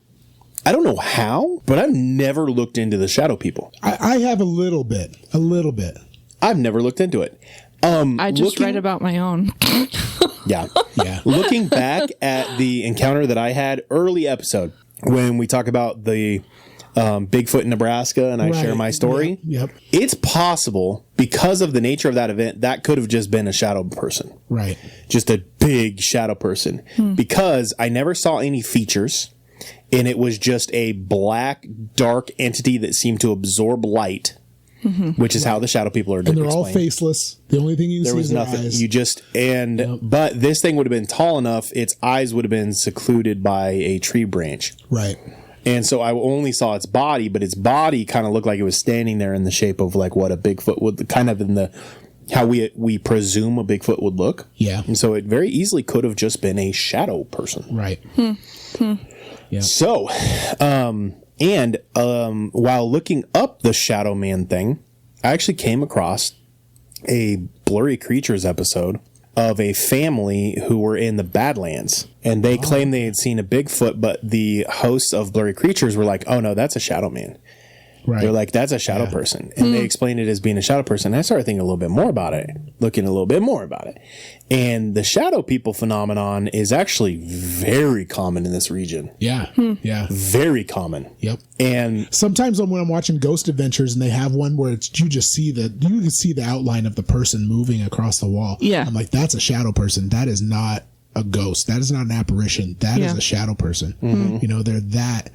don't know how, but I've never looked into the shadow people. I have a little bit. I've never looked into it. I just read about my own. Yeah. Yeah. Looking back at the encounter that I had early episode when we talk about the Bigfoot in Nebraska and I share my story. Yep. It's possible because of the nature of that event, that could have just been a shadow person. Right. Just a big shadow person. Because I never saw any features and it was just a black, dark entity that seemed to absorb light, which is how the shadow people are And they're all explained. faceless. The only thing you can see is their eyes. But this thing would have been tall enough, its eyes would have been secluded by a tree branch. Right. And so I only saw its body, but its body kind of looked like it was standing there in the shape of like what a Bigfoot would, kind of in the how we presume a Bigfoot would look. Yeah. And so it very easily could have just been a shadow person. Right. Yeah. So, while looking up the Shadow Man thing, I actually came across a Blurry Creatures episode of a family who were in the Badlands, and they claimed they had seen a Bigfoot, but the hosts of Blurry Creatures were like, oh no, that's a shadow man. Right. They're like, that's a shadow person. And they explained it as being a shadow person. And I started thinking a little bit more about it, looking a little bit more about it. And the shadow people phenomenon is actually very common in this region. Yeah. Yeah. Very common. Yep. And sometimes when I'm watching Ghost Adventures and they have one where you can see the outline of the person moving across the wall. Yeah. I'm like, that's a shadow person. That is not a ghost. That is not an apparition. That is a shadow person. You know, they're that,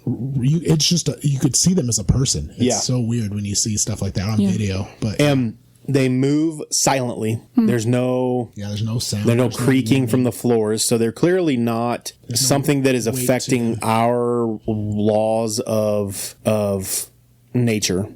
it's just you could see them as a person. It's so weird when you see stuff like that on video. But they move silently. There's no sound. There's no creaking from the floors, so they're clearly not something that is affecting our laws of nature.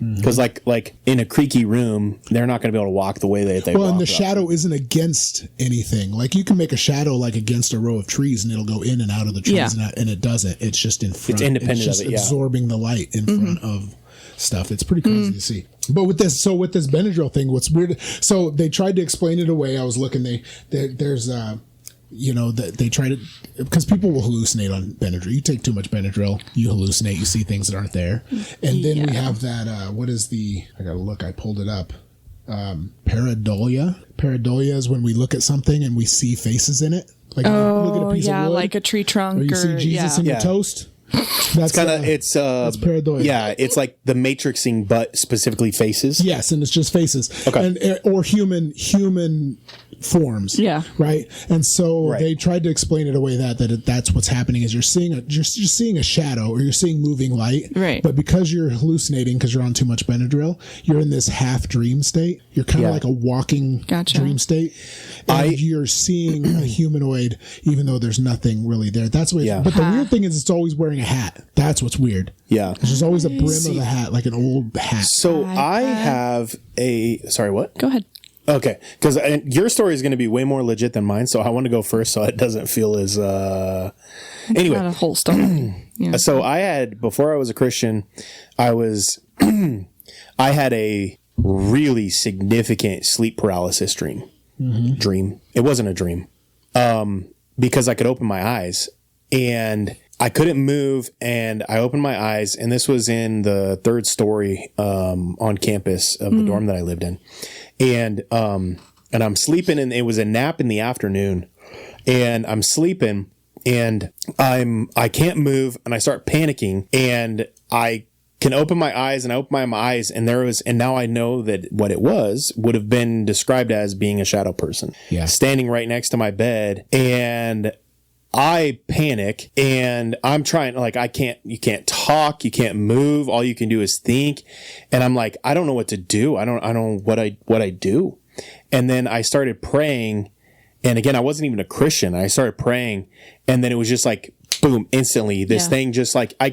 Because like in a creaky room, they're not going to be able to walk the way they walk. Well, and the shadow isn't against anything. Like you can make a shadow like against a row of trees, and it'll go in and out of the trees, and it doesn't. It's just in front. It's independent of it. Absorbing the light in front of stuff. It's pretty crazy to see. But with this Benadryl thing, what's weird? So they tried to explain it away. I was looking. There's they try to, because people will hallucinate on Benadryl. You take too much Benadryl, you hallucinate, you see things that aren't there. And then we have that, I gotta look, I pulled it up. Pareidolia. Pareidolia is when we look at something and we see faces in it. Like you look at a piece of wood, like a tree trunk. Or you see Jesus in your toast. That's that's pareidolia. Yeah, it's like the matrixing, but specifically faces. Yes, and it's just faces. Okay. Or human forms. Yeah. Right. And so they tried to explain it away that's what's happening is you're seeing a shadow or you're seeing moving light. Right. But because you're hallucinating because you're on too much Benadryl, you're in this half dream state. You're kind of like a walking dream state. And you're seeing a humanoid even though there's nothing really there. That's what. But the weird thing is it's always wearing a hat. That's what's weird. Yeah. There's always a brim of a hat, like an old hat. So I have a. Sorry, what? Go ahead. Okay, because your story is going to be way more legit than mine, so I want to go first so it doesn't feel as... Anyway. Not a whole story. Yeah. So I had, before I was a Christian, I had a really significant sleep paralysis dream. Dream. It wasn't a dream. Because I could open my eyes and I couldn't move, and I opened my eyes, and this was in the third story on campus of the dorm that I lived in. And I'm sleeping, and it was a nap in the afternoon, and I'm sleeping, and I can't move, and I start panicking, and I can open my eyes, and I open my eyes, and now I know that what it would have been described as being a shadow person standing right next to my bed. And I panic, and I'm trying, like, you can't talk, you can't move, all you can do is think. And I'm like, I don't know what to do. I don't know what I do. And then I started praying, and again, I wasn't even a Christian. I started praying, and then it was just like, boom, instantly, this thing just like, I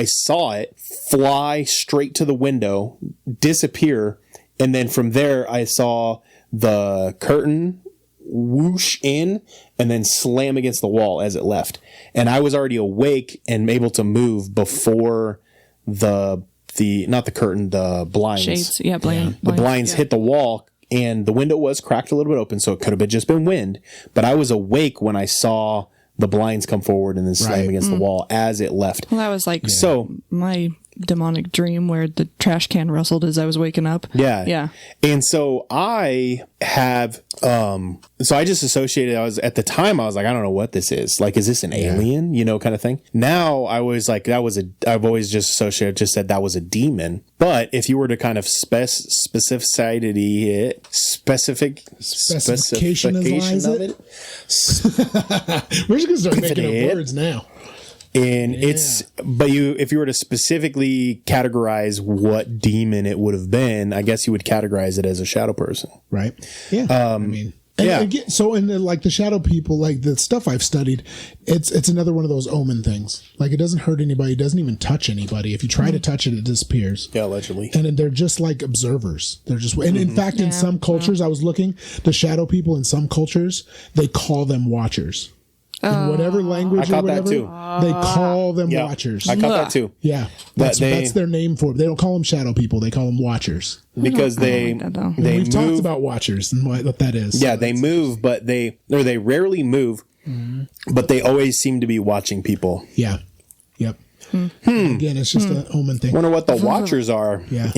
saw it fly straight to the window, disappear. And then from there, I saw the curtain whoosh in and then slam against the wall as it left. And I was already awake and able to move before the not the curtain, the blinds. Shades, blinds. The blinds hit the wall, and the window was cracked a little bit open, so it could have just been wind. But I was awake when I saw the blinds come forward and then slam against the wall as it left. Well, that was like my demonic dream where the trash can rustled as I was waking up. Yeah. And so I have, so I just associated, at the time, I was like, I don't know what this is. Like, is this an alien, kind of thing? Now I was like, I've always just associated, just said that was a demon. But if you were to kind of specification of it. We're just going to start making up words now. And if you were to specifically categorize what demon it would have been, I guess you would categorize it as a shadow person. Right. Yeah. Again, so in the shadow people, like the stuff I've studied, it's another one of those omen things. Like, it doesn't hurt anybody. It doesn't even touch anybody. If you try to touch it, it disappears. Yeah, allegedly. And they're just like observers. They're just, and in fact, in some cultures, I was looking, the shadow people in some cultures, they call them watchers. In whatever language or whatever, they call them watchers. I caught that too. Yeah, that's their name for it. They don't call them shadow people. They call them watchers. Because we've talked about watchers and what that is. Yeah, so they move, but they rarely move, but they always seem to be watching people. Yeah. Yep. Again, it's just an omen thing. Wonder what the watchers are. Yeah.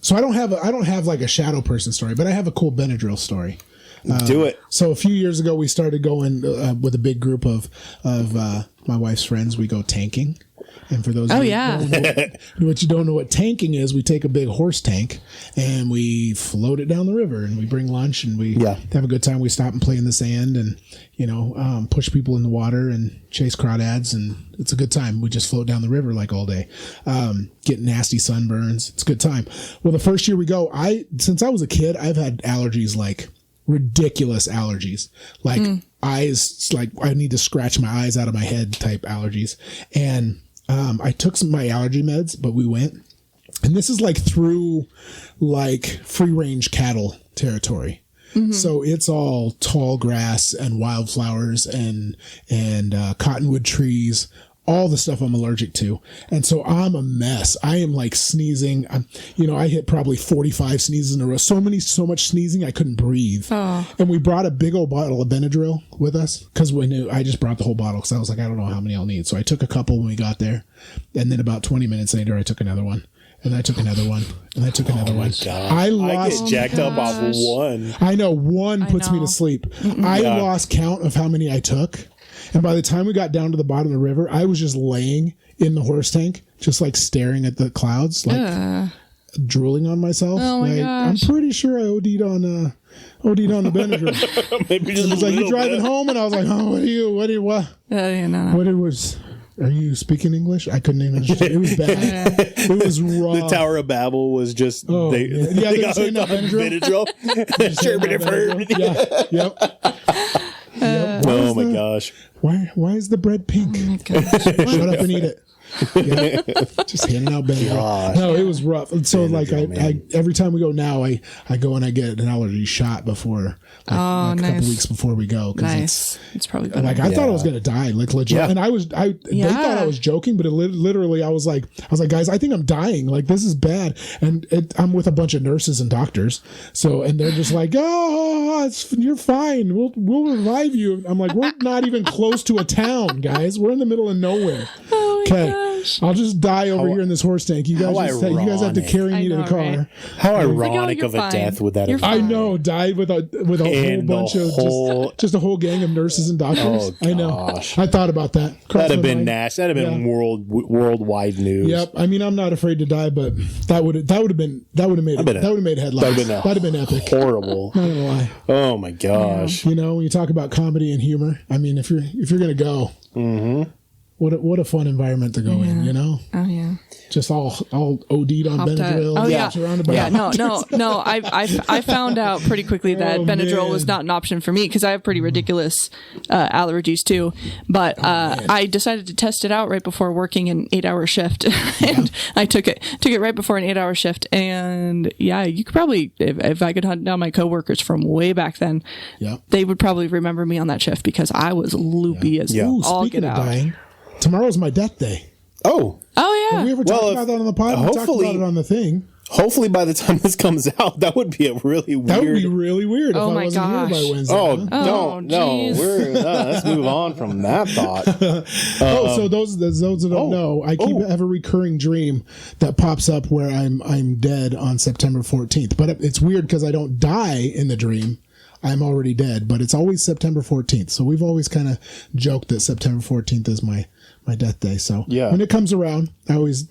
So I don't have like a shadow person story, but I have a cool Benadryl story. Do it. So a few years ago, we started going with a big group of my wife's friends. We go tanking. And for those what you don't know what tanking is, we take a big horse tank and we float it down the river, and we bring lunch, and we have a good time. We stop and play in the sand, and push people in the water and chase crawdads, and it's a good time. We just float down the river like all day, get nasty sunburns. It's a good time. Well, the first year we go, since I was a kid, I've had allergies, like ridiculous allergies, like eyes, like I need to scratch my eyes out of my head type allergies. And I took some of my allergy meds, but we went, and this is like through like free range cattle territory. So it's all tall grass and wildflowers and cottonwood trees, all the stuff I'm allergic to. And so I'm a mess. I am like sneezing. I hit probably 45 sneezes in a row. So much sneezing, I couldn't breathe. Oh. And we brought a big old bottle of Benadryl with us, because I just brought the whole bottle, because I was like, I don't know how many I'll need. So I took a couple when we got there. And then about 20 minutes later, I took another one. And I took another one. And I took another one. I get jacked up off one. I know. One puts me to sleep. I lost count of how many I took. And by the time we got down to the bottom of the river, I was just laying in the horse tank, just like staring at the clouds, like drooling on myself. Oh my gosh. I'm pretty sure I OD'd on the Benadryl. Maybe just it was like, you driving home? And I was like, oh, what? Are you speaking English? I couldn't even understand. It was bad. It was raw. The Tower of Babel was just they got hooked on Benadryl. Yep. Oh my gosh. Why is the bread pink? Oh my gosh. Shut up and eat it. Yeah. Just handing out Benadryl. No, it was rough. And so Benadryl, I every time we go now, I go and I get an allergy shot before, a couple weeks before we go. Nice. It's probably better. Like I thought I was gonna die, like legit. Yeah. And they thought I was joking, but literally I was like, guys, I think I'm dying. Like this is bad. And I'm with a bunch of nurses and doctors. So and they're just like, oh, you're fine. We'll revive you. I'm like, we're not even close to a town, guys. We're in the middle of nowhere. Okay, I'll just die over here in this horse tank. You guys have to carry me to the car. Right? How ironic of a death would that have been? I know, died with a whole bunch of just a whole gang of nurses and doctors. Oh, I know. I thought about that. That'd have been nasty. That'd have been worldwide news. Yep. I mean, I'm not afraid to die, but that would have made headlines. That'd have been epic. Horrible. Not gonna lie. Oh my gosh. You know, when you talk about comedy and humor, I mean, if you're gonna go. Mm-hmm. What a fun environment to go in, you know? Oh yeah. Just all OD'd on Benadryl. Oh yeah. Surrounded by No. I found out pretty quickly that Benadryl was not an option for me because I have pretty ridiculous allergies too. But I decided to test it out right before working an 8-hour shift, and I took it right before an 8-hour shift. And yeah, you could probably if I could hunt down my coworkers from way back then, they would probably remember me on that shift because I was loopy as all speaking get of out. Dying, tomorrow's my death day. Oh yeah. Have we ever talked about that on the pod? We talked about it on the thing. Hopefully, by the time this comes out, that would be a really weird. That would be really weird if Oh I my wasn't gosh. here by Wednesday. Let's move on from that thought. So those that don't know, I have a recurring dream that pops up where I'm dead on September 14th. But it's weird because I don't die in the dream. I'm already dead, but it's always September 14th. So we've always kind of joked that September 14th is my death day. So when it comes around, I always,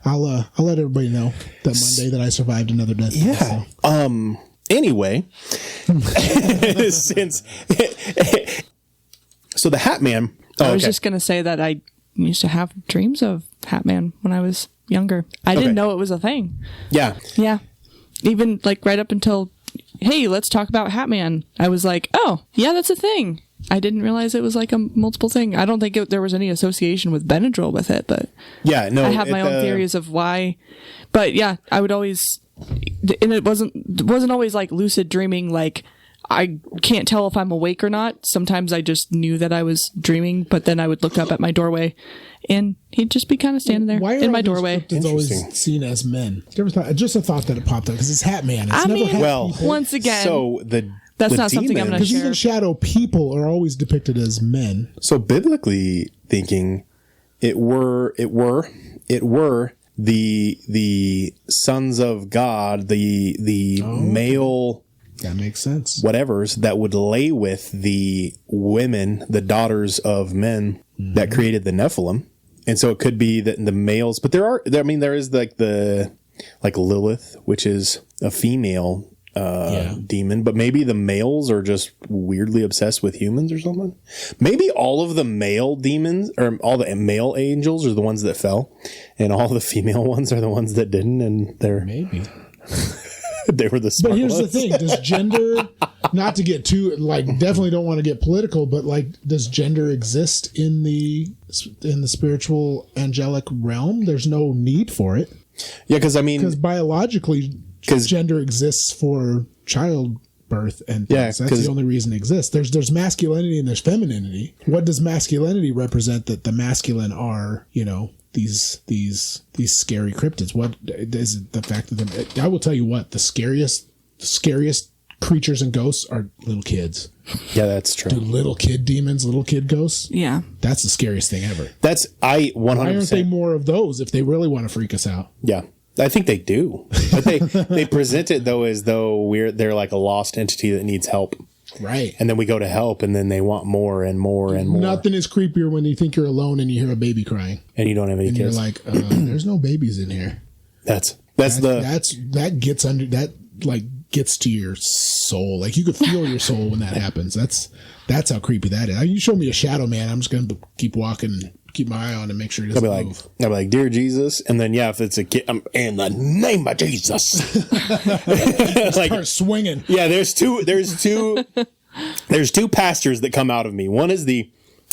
I'll let everybody know that Monday that I survived another death day. Yeah. So. Anyway, so the Hatman. I was just going to say that I used to have dreams of Hatman when I was younger. I didn't know it was a thing. Yeah. Yeah. Even like right up until, hey, let's talk about Hatman. I was like, oh, yeah, that's a thing. I didn't realize it was like a multiple thing. I don't think there was any association with Benadryl with it, but I have my own theories of why. But yeah, I would always, and it wasn't always like lucid dreaming. Like I can't tell if I'm awake or not. Sometimes I just knew that I was dreaming, but then I would look up at my doorway, and he'd just be kind of standing there in my doorway. It's always seen as men. Just a thought that it popped up because it's Hatman. Once again, so that's not something I'm going to share. Because even shadow people are always depicted as men. So biblically thinking, it were the sons of God, the male. That makes sense. Whatevers that would lay with the women, the daughters of men that created the Nephilim. And so it could be that the males, but there is like Lilith, which is a female demon, but maybe the males are just weirdly obsessed with humans or something. Maybe all of the male demons or all the male angels are the ones that fell, and all the female ones are the ones that didn't, and they're maybe they were the smart But here's ones. the thing: does gender, not to get too definitely don't want to get political, but does gender exist in the spiritual angelic realm? There's no need for it. Yeah, because biologically, gender exists for childbirth and things. That's the only reason it exists. There's masculinity and there's femininity. What does masculinity represent? That the masculine are, these scary cryptids. What is the fact that I will tell you what the scariest creatures and ghosts are little kids. Yeah, that's true. Dude, little kid demons, little kid ghosts. Yeah, that's the scariest thing ever. I 100%. Why aren't they more of those if they really want to freak us out? Yeah. I think they do, but they present it though as though they're like a lost entity that needs help, right? And then we go to help, and then they want more and more and more. Nothing is creepier when you think you're alone and you hear a baby crying, and you don't have any kids. You're like, "There's no babies in here." That gets under that gets to your soul. Like you could feel your soul when that happens. That's how creepy that is. You show me a shadow man, I'm just gonna keep walking. Keep my eye on and make sure it doesn't move. I'll be like, dear Jesus, and then if it's a kid, I'm in the name of Jesus. Start swinging. Yeah, there's two pastors that come out of me. One is the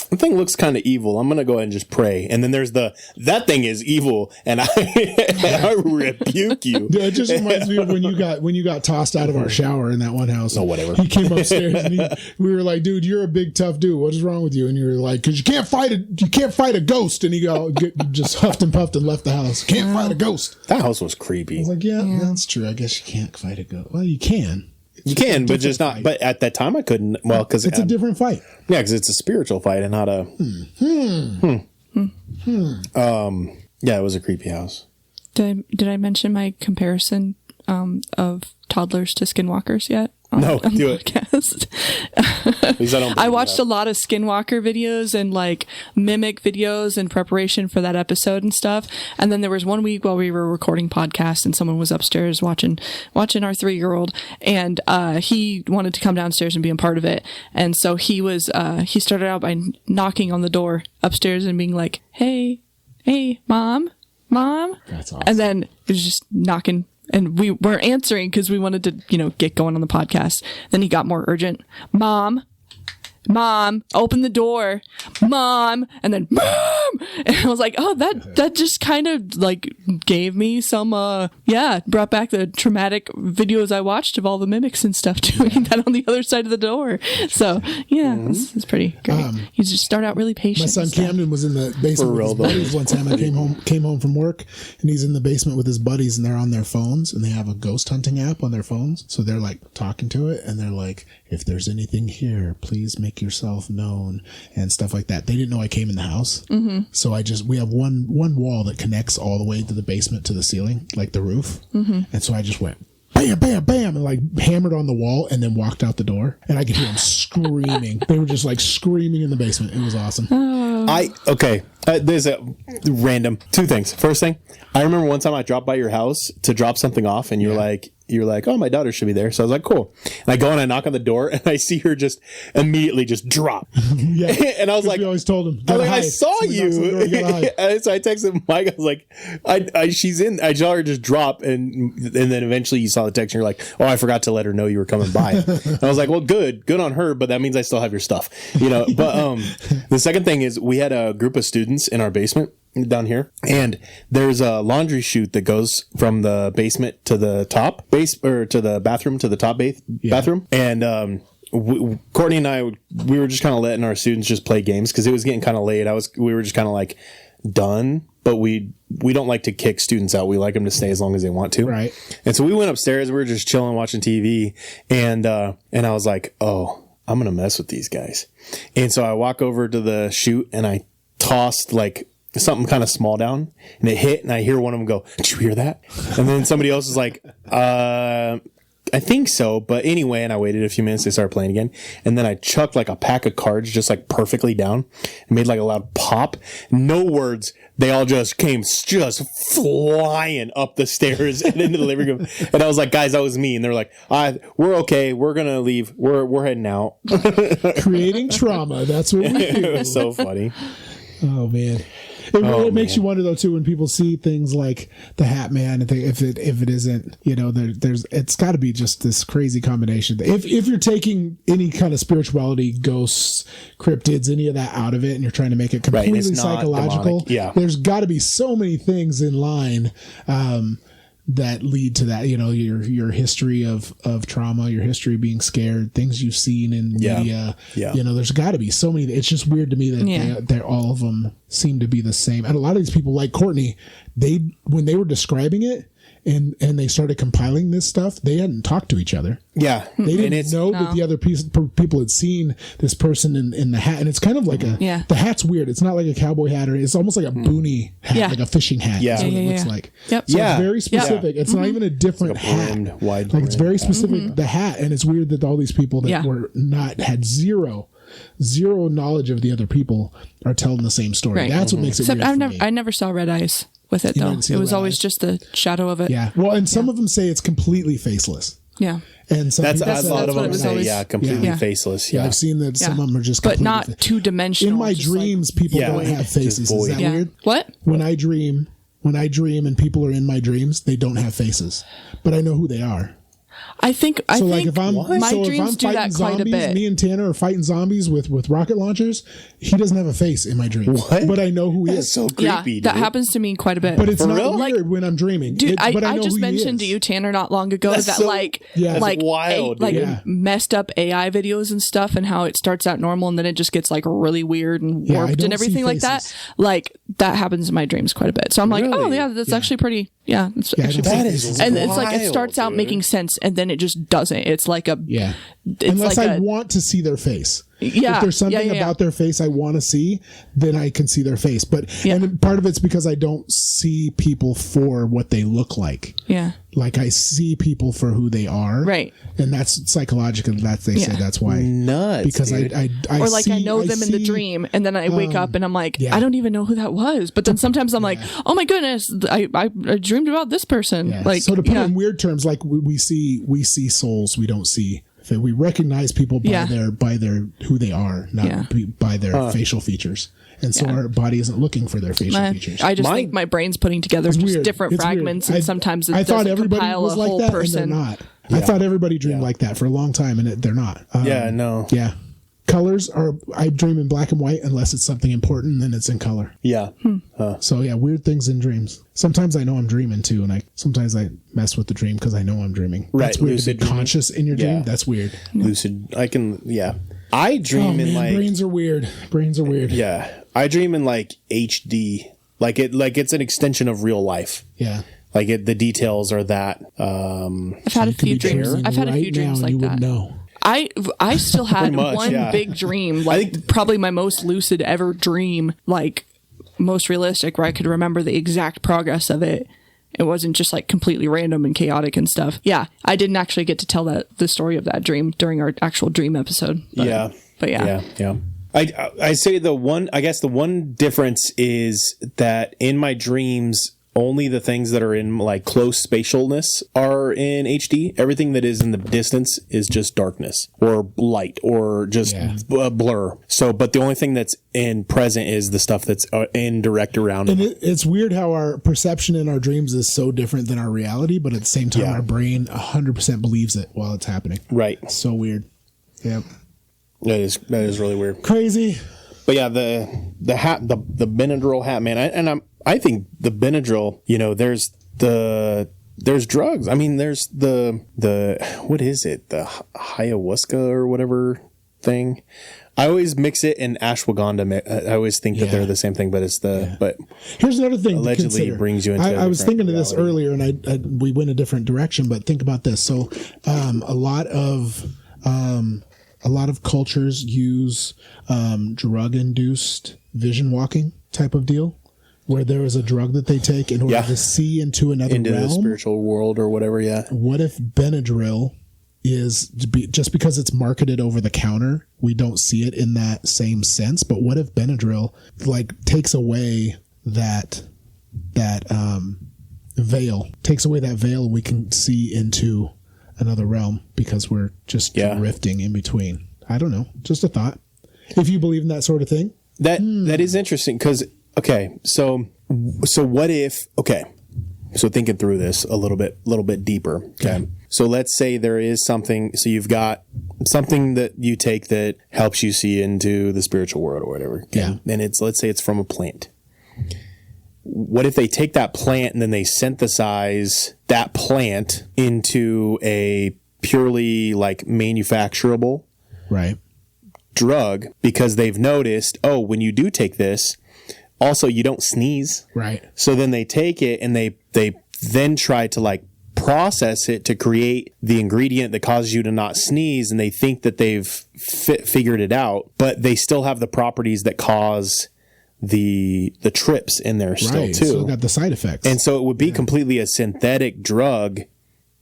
the thing looks kind of evil. I'm gonna go ahead and just pray. And then there's that thing is evil, and I rebuke you. Yeah, it just reminds me of when you got tossed out of our shower in that one house. Oh, whatever. He came upstairs and we were like, dude, you're a big tough dude. What is wrong with you? And you were like, because you can't fight a ghost. And he just huffed and puffed and left the house. Can't fight a ghost. That house was creepy. I was like, yeah, that's true. I guess you can't fight a ghost. Well, you can. You can, but just not. Fight. But at that time, I couldn't. Well, because it's a different fight. Yeah, because it's a spiritual fight and not a. Yeah, it was a creepy house. Did I mention my comparison of toddlers to skinwalkers yet? No, do it. I watched a lot of skinwalker videos and like mimic videos in preparation for that episode and stuff. And then there was one week while we were recording podcasts and someone was upstairs watching our 3-year-old, and he wanted to come downstairs and be a part of it. And so he started out by knocking on the door upstairs and being like, hey, mom. That's awesome. And then he was just knocking. And we weren't answering because we wanted to, get going on the podcast. Then he got more urgent. Mom, open the door. Mom. And then, Mom. And I was like, oh, that just kind of like gave me some, brought back the traumatic videos I watched of all the mimics and stuff doing that on the other side of the door. So, it's pretty great. You just start out really patient. My son Camden was in the basement with his buddies one time. I came home from work, and he's in the basement with his buddies, and they're on their phones, and they have a ghost hunting app on their phones. So they're like talking to it, and they're like, if there's anything here, please make yourself known and stuff like that. They didn't know I came in the house. Mm-hmm. So we have one wall that connects all the way to the basement to the ceiling, like the roof. Mm-hmm. And so I just went bam, bam, bam, and like hammered on the wall and then walked out the door. And I could hear them screaming. They were just like screaming in the basement. It was awesome. There's a random 2 things. First thing, I remember one time I dropped by your house to drop something off, and you're like, oh, my daughter should be there. So I was like, cool. And I go and I knock on the door, and I see her just immediately just drop. Yeah. And I was like, we always told him, I saw you. And so I texted Mike. I was like, she's in. I saw her just drop, and then eventually you saw the text, and you're like, oh, I forgot to let her know you were coming by. And I was like, well, good on her, but that means I still have your stuff, But the second thing is, we had a group of students in our basement down here, and there's a laundry chute that goes from the basement to the top to the bathroom, to the top bathroom. And Courtney and I, we were just kind of letting our students just play games because it was getting kind of late. We were just kind of like done, but we don't like to kick students out. We like them to stay as long as they want to. Right. And so we went upstairs. We were just chilling, watching TV, and I was like, oh, I'm gonna mess with these guys. And so I walk over to the chute and I tossed like something kind of small down, and it hit, and I hear one of them go, did you hear that? And then somebody else is like, I think so. But anyway, and I waited a few minutes, they started playing again. And then I chucked like a pack of cards just like perfectly down and made like a loud pop. No words. They all just came just flying up the stairs and into the living room. And I was like, guys, that was me. And they're like, we're okay. We're going to leave. We're heading out. Creating trauma. That's what we do. It was so funny. Oh, man. It makes you wonder though too when people see things like the Hatman, and if it isn't, it's got to be just this crazy combination. If you're taking any kind of spirituality, ghosts, cryptids, any of that out of it, and you're trying to make it completely psychological, there's got to be so many things in line that lead to that. Your history of trauma, your history of being scared, things you've seen in media. Yeah. There's got to be so many. It's just weird to me that they're all of them seem to be the same. And a lot of these people, like Courtney, when they were describing it and they started compiling this stuff, they hadn't talked to each other. Yeah. They didn't know that the other people had seen this person in the hat. And it's kind of like the hat's weird. It's not like a cowboy hat, or it's almost like a boonie hat, like a fishing hat. Yeah. That's what it looks like. Yep. So it's very specific. It's not even a different hat. Wide it's very specific, the hat. And it's weird that all these people that had zero knowledge of the other people are telling the same story. Right. That's what makes it weird for me. I never saw red eyes with it, though. It was always just the shadow of it. Yeah. Well, and some of them say it's completely faceless. Yeah. And that's a lot of them say, completely faceless. Yeah. I've seen that some of them are just but not two-dimensional. In my dreams, people don't have faces. Is that weird? What? When I dream and people are in my dreams, they don't have faces. But I know who they are. I think if I'm my dreams do that quite a bit. Me and Tanner are fighting zombies with rocket launchers. He doesn't have a face in my dreams. What? But I know who he is. So creepy. Yeah, that happens to me quite a bit. But it's For not real? weird when I'm dreaming. Dude, but I know just who he mentioned is. to you, Tanner, not long ago That's that so- like wild, dude. messed up AI videos and stuff, and how it starts out normal and then it just gets like really weird and Yeah, I warped don't and everything see like that. faces. Like that happens in my dreams quite a bit. So I'm like, oh Really? yeah, that's actually pretty. Yeah, it's Yeah, I actually don't see pretty. faces. And it's like it wild, starts out dude. making sense and then it just doesn't. It's like a Yeah. It's Unless like I want to see their face. Yeah, If there's something yeah, yeah. about their face I want to see, then I can see their face. But Yeah. and part of it's because I don't see people for what they look like. yeah. Like I see people for who they are. Right. And that's psychological. That's they say Yeah. that's why. Nuts. Because dude. I Or like I see- know them in the see- dream, and then I wake up and I'm like, yeah. I don't even know who that was. But then sometimes I'm like, oh my goodness, I dreamed about this person. Yeah. Like, so to put yeah. it in weird terms, like we see souls, we don't see. We recognize people by Yeah. their who they are, not Yeah. by their facial features. And so our body isn't looking for their facial features. I just think my brain's putting together just weird. different It's fragments, weird. and sometimes it I thought doesn't everybody compile was a like whole that, person. and they're not. I thought everybody dreamed like that for a long time, and they're not. Yeah, no. Yeah. Colors are, I dream in black and white unless it's something important, and then it's in color. Yeah. So yeah, weird things in dreams. Sometimes I know I'm dreaming too, and sometimes I mess with the dream because I know I'm dreaming. Right, That's weird to lucid be dreaming. conscious in your dream. Yeah. That's weird. Lucid. I dream in like brains are weird. Brains are weird. yeah. I dream in like HD. Like it's an extension of real life. Yeah. Like the details are that. I've had a Could be few dreams. dreaming I've had a right few dreams now, like and you that. would know. I still had much, one yeah. big dream, like probably my most lucid ever dream, like most realistic, where I could remember the exact progress of it. It wasn't just like completely random and chaotic and stuff. Yeah, I didn't actually get to tell the story of that dream during our actual dream episode. But yeah. I say the one difference is that in my dreams, only the things that are in like close spatialness are in HD. Everything that is in the distance is just darkness or light or just blur. So, but the only thing that's in present is the stuff that's in direct around. And it's weird how our perception in our dreams is so different than our reality, but at the same time, our brain 100% believes it while it's happening. Right. It's so weird. Yeah. That is really weird. Crazy. But yeah, the Benadryl Hatman, I think the Benadryl, there's drugs. I mean, there's the what is it? The ayahuasca or whatever thing. I always mix it in ashwagandha. I always think that they're the same thing, but it's but here's another thing. allegedly to consider. brings you into. I was thinking of this reality. earlier, and we went a different direction. But think about this. So, a lot of cultures use drug-induced vision walking type of deal, where there is a drug that they take in order to see into another into realm. the spiritual world or whatever. Yeah. What if Benadryl is just because it's marketed over the counter, we don't see it in that same sense? But what if Benadryl like takes away that veil, and we can see into another realm because we're just drifting in between? I don't know. Just a thought. If you believe in that sort of thing. That is interesting because so what if so thinking through this a little bit deeper. Okay. So let's say there is something. So you've got something that you take that helps you see into the spiritual world or whatever. Okay? Yeah. And let's say it's from a plant. What if they take that plant and then they synthesize that plant into a purely like manufacturable drug, because they've noticed, when you do take this, also you don't sneeze. Right. So then they take it and they then try to like process it to create the ingredient that causes you to not sneeze, and they think that they've figured it out, but they still have the properties that cause the trips in there still too. Still got the side effects. And so it would be completely a synthetic drug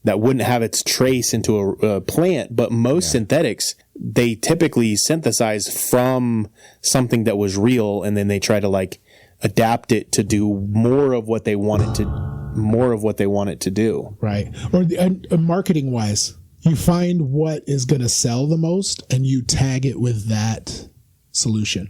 that wouldn't have its trace into a plant, but most synthetics, they typically synthesize from something that was real, and then they try to like adapt it to do more of what they want it to do. Right. Or marketing wise, you find what is going to sell the most and you tag it with that solution.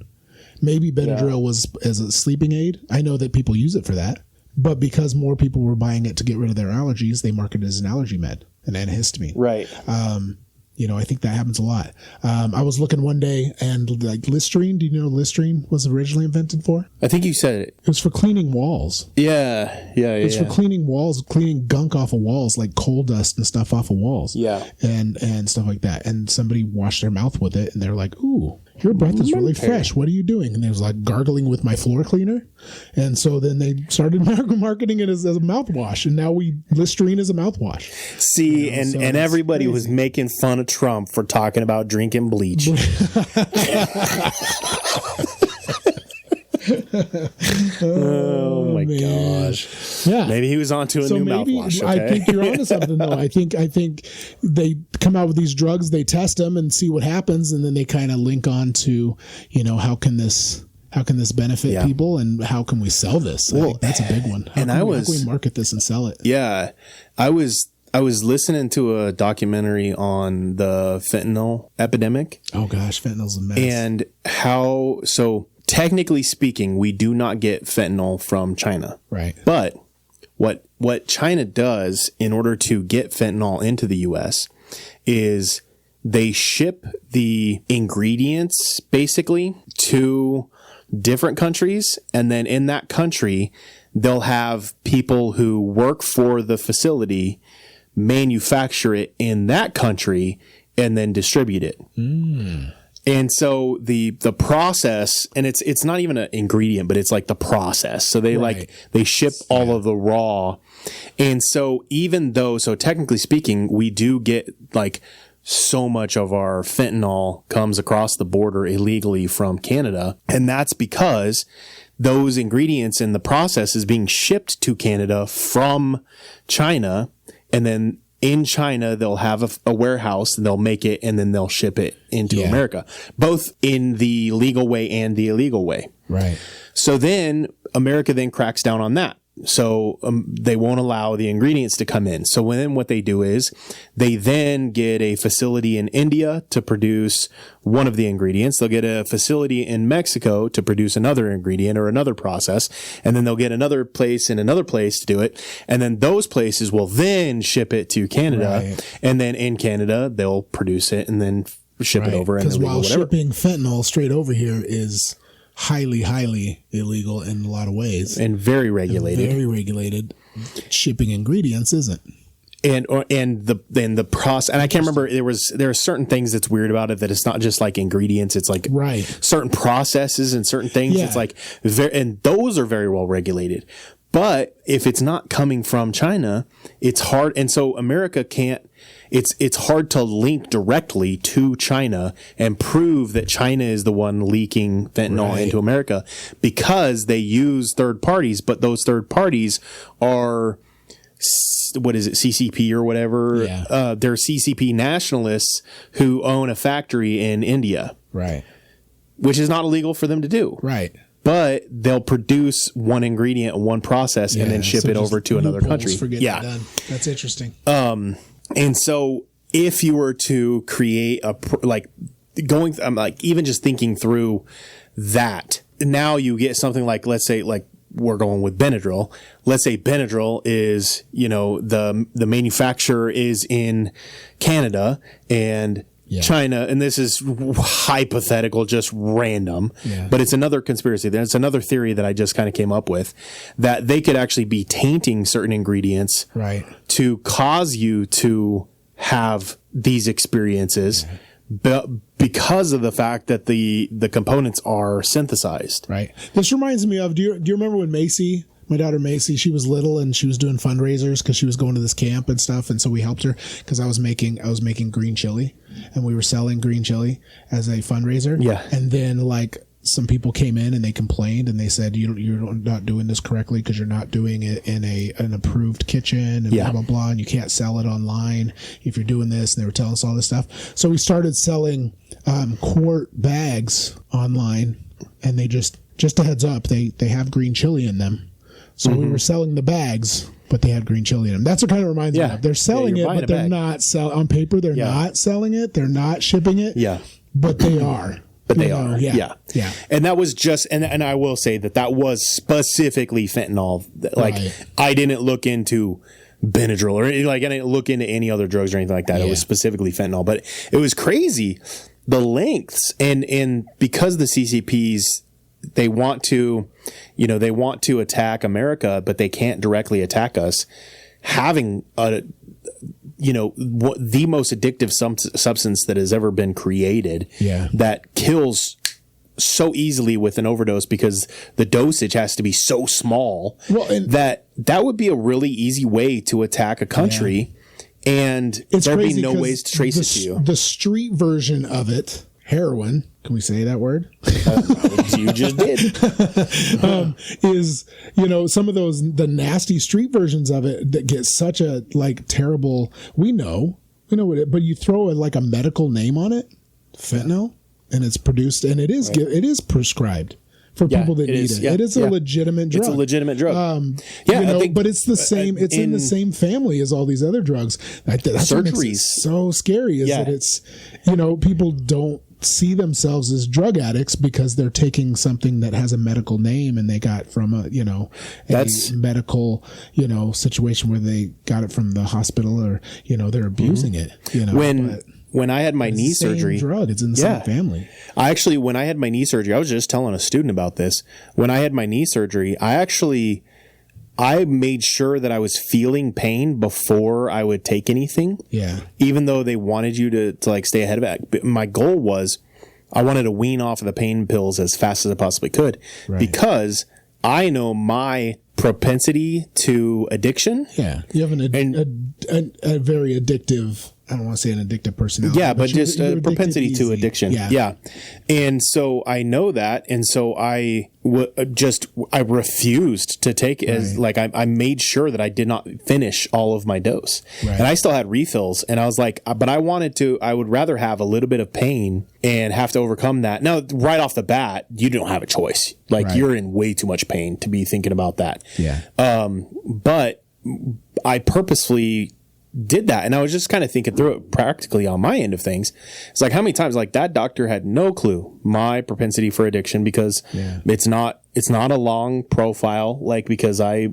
Maybe Benadryl was as a sleeping aid. I know that people use it for that. But because more people were buying it to get rid of their allergies, they market it as an allergy med. an antihistamine. Right. I think that happens a lot. I was looking one day and like Listerine. Do you know Listerine was originally invented for? I think you said it. It was for cleaning walls. Yeah. It's for cleaning walls, cleaning gunk off of walls, like coal dust and stuff off of walls. Yeah. And stuff like that. And somebody washed their mouth with it and they're like, ooh, your breath is really fresh. What are you doing? And it was like gargling with my floor cleaner. And so then they started marketing it as a mouthwash. And now Listerine is a mouthwash. See, and everybody was making fun of Trump for talking about drinking bleach. Oh my gosh! Yeah, maybe he was onto a new mouthwash. Okay? I think you're onto something though. I think they come out with these drugs, they test them and see what happens, and then they kind of link on to, how can this benefit people, and how can we sell this? I think that's a big one. How can we market this and sell it? Yeah, I was listening to a documentary on the fentanyl epidemic. Oh gosh, fentanyl's a mess. And technically speaking, we do not get fentanyl from China. Right. But what China does in order to get fentanyl into the US is they ship the ingredients basically to different countries, and then in that country they'll have people who work for the facility manufacture it in that country and then distribute it. And so the process, and it's not even an ingredient, but it's like the process. So they they ship all of the raw. And so technically speaking, we do get like so much of our fentanyl comes across the border illegally from Canada. And that's because those ingredients in the process is being shipped to Canada from China. And then in China, they'll have a warehouse, and they'll make it, and then they'll ship it into America, both in the legal way and the illegal way. Right. So then America then cracks down on that. So they won't allow the ingredients to come in. So then what they do is they then get a facility in India to produce one of the ingredients. They'll get a facility in Mexico to produce another ingredient or another process. And then they'll get another place in another place to do it. And then those places will then ship it to Canada. Right. And then in Canada, they'll produce it and then ship it over. Because while shipping fentanyl straight over here is highly, highly illegal in a lot of ways, and very regulated. Shipping ingredients isn't. And the process, and I can't remember. There are certain things that's weird about it, that it's not just like ingredients. It's like certain processes and certain things. Yeah. It's like and those are very well regulated. But if it's not coming from China, it's hard. And so America can't. It's hard to link directly to China and prove that China is the one leaking fentanyl into America, because they use third parties, but those third parties are, what is it, CCP or whatever? Yeah. They're CCP nationalists who own a factory in India. Right. Which is not illegal for them to do. Right. But they'll produce one ingredient, one process, and then ship it over to another country. Done. That's interesting. And so if you were to create I'm even just thinking through that, now you get something like, let's say, like we're going with Benadryl. Let's say Benadryl is, the manufacturer is in Canada and China, and this is hypothetical, just random, but it's another conspiracy. There's another theory that I just kind of came up with, that they could actually be tainting certain ingredients to cause you to have these experiences, because of the fact that the components are synthesized. Right. This reminds me of, do you remember when Macy, my daughter Macy, she was little and she was doing fundraisers because she was going to this camp and stuff, and so we helped her because I was making green chili, and we were selling green chili as a fundraiser. Yeah. And then like some people came in and they complained and they said, you're not doing this correctly because you're not doing it in an approved kitchen and blah blah blah, and you can't sell it online if you're doing this. And they were telling us all this stuff. So we started selling quart bags online, and they just a heads up, they have green chili in them. So we were selling the bags, but they had green chili in them. That's what kind of reminds me of. They're selling it, but they're not on paper. They're not selling it. They're not shipping it. Yeah, but they are. But they are. Yeah. And that was just, and I will say that was specifically fentanyl. Like I didn't look into Benadryl or like I didn't look into any other drugs or anything like that. It was specifically fentanyl, but it was crazy the lengths and because the CCPs they want to attack America, but they can't directly attack us. Having the most addictive substance that has ever been created, that kills so easily with an overdose because the dosage has to be so small that would be a really easy way to attack a country, and there'd be no ways to trace it to you. The street version of it, heroin. Can we say that word? You just did. Is some of the nasty street versions of it that get such a terrible. We know what it, but you throw a medical name on it, fentanyl. And it's produced, and it is prescribed for people that need it. It is a legitimate drug. It's a legitimate drug. But it's the same. It's in the same family as all these other drugs. That's what makes it so scary. Is that it's people don't see themselves as drug addicts because they're taking something that has a medical name and they got from a medical situation where they got it from the hospital or they're abusing it. When I had my knee surgery, it's in the same family. When I had my knee surgery, I was just telling a student about this. When I had my knee surgery, I made sure that I was feeling pain before I would take anything. Yeah. Even though they wanted you to stay ahead of it. But my goal was I wanted to wean off of the pain pills as fast as I possibly could because I know my propensity to addiction. Yeah. You have a very addictive, I don't want to say an addictive personality. Yeah, but just a propensity to addiction. Yeah. And so I know that. And so I refused to take it as I made sure that I did not finish all of my dose. Right. And I still had refills. And I was like, but I would rather have a little bit of pain and have to overcome that. Now, right off the bat, you don't have a choice. You're in way too much pain to be thinking about that. Yeah. But I purposefully did that. And I was just kind of thinking through it practically on my end of things. It's how many times that doctor had no clue my propensity for addiction because it's not a long profile, because I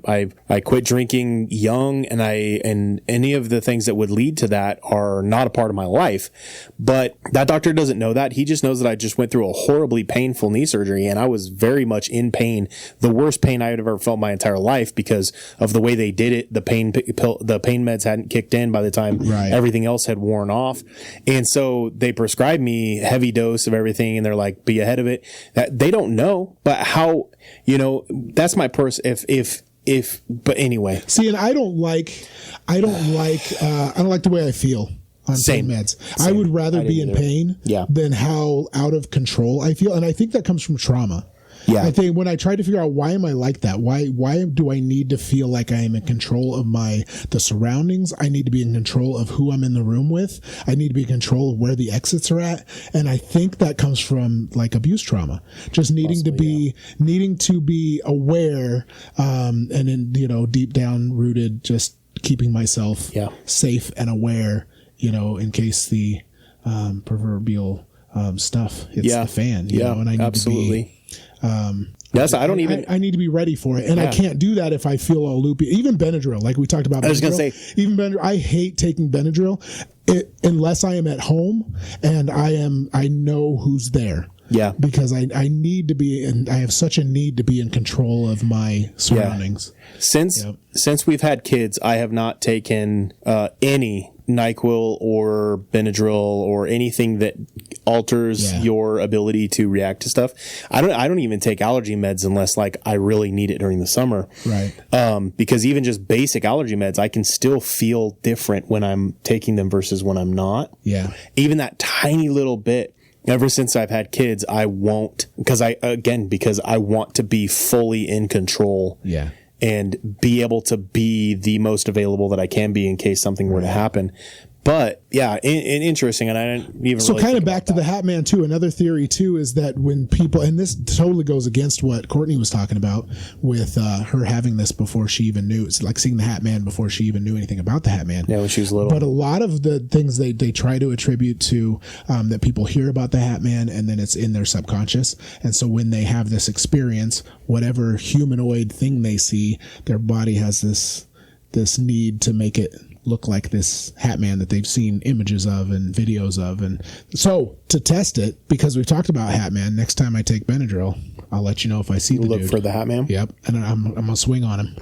quit drinking young and any of the things that would lead to that are not a part of my life. But that doctor doesn't know that. He just knows that I just went through a horribly painful knee surgery and I was very much in pain, the worst pain I had ever felt my entire life because of the way they did it. The pain meds hadn't kicked in by the time everything else had worn off. And so they prescribed me heavy dose of everything and they're like, be ahead of it. That they don't know, but how, that's my but anyway. See, and I don't like the way I feel on pain meds. Same. I would rather be in pain than how out of control I feel. And I think that comes from trauma. Yeah. I think when I try to figure out why am I like that? Why do I need to feel like I am in control of the surroundings? I need to be in control of who I'm in the room with. I need to be in control of where the exits are at. And I think that comes from abuse trauma. Just needing to be aware, and in, deep down rooted, just keeping myself safe and aware, in case the proverbial stuff hits the fan. And I need to be I need to be ready for it, and I can't do that if I feel all loopy. Even Benadryl, like we talked about. I was going to say, even Benadryl. I hate taking Benadryl unless I am at home and I know who's there. Yeah, because I need to be, and I have such a need to be in control of my surroundings. Since we've had kids, I have not taken any NyQuil or Benadryl or anything that alters your ability to react to stuff. I don't even take allergy meds unless I really need it during the summer. Right. Because even just basic allergy meds, I can still feel different when I'm taking them versus when I'm not. Yeah. Even that tiny little bit. Ever since I've had kids, I won't, because I want to be fully in control. Yeah. And be able to be the most available that I can be in case something were to happen. But interesting, and I didn't even. So kind of back to the Hatman too. Another theory too is that when people, and this totally goes against what Courtney was talking about with her having this before she even knew. It's like seeing the Hatman before she even knew anything about the Hatman. Yeah, when she was little. But a lot of the things they try to attribute to that people hear about the Hatman, and then it's in their subconscious. And so when they have this experience, whatever humanoid thing they see, their body has this this need to make it look like this Hatman that they've seen images of and videos of. And so to test it, because we've talked about Hatman, next time I take Benadryl, I'll let you know if I see the look dude. for the Hatman. Yep, and I'm gonna swing on him.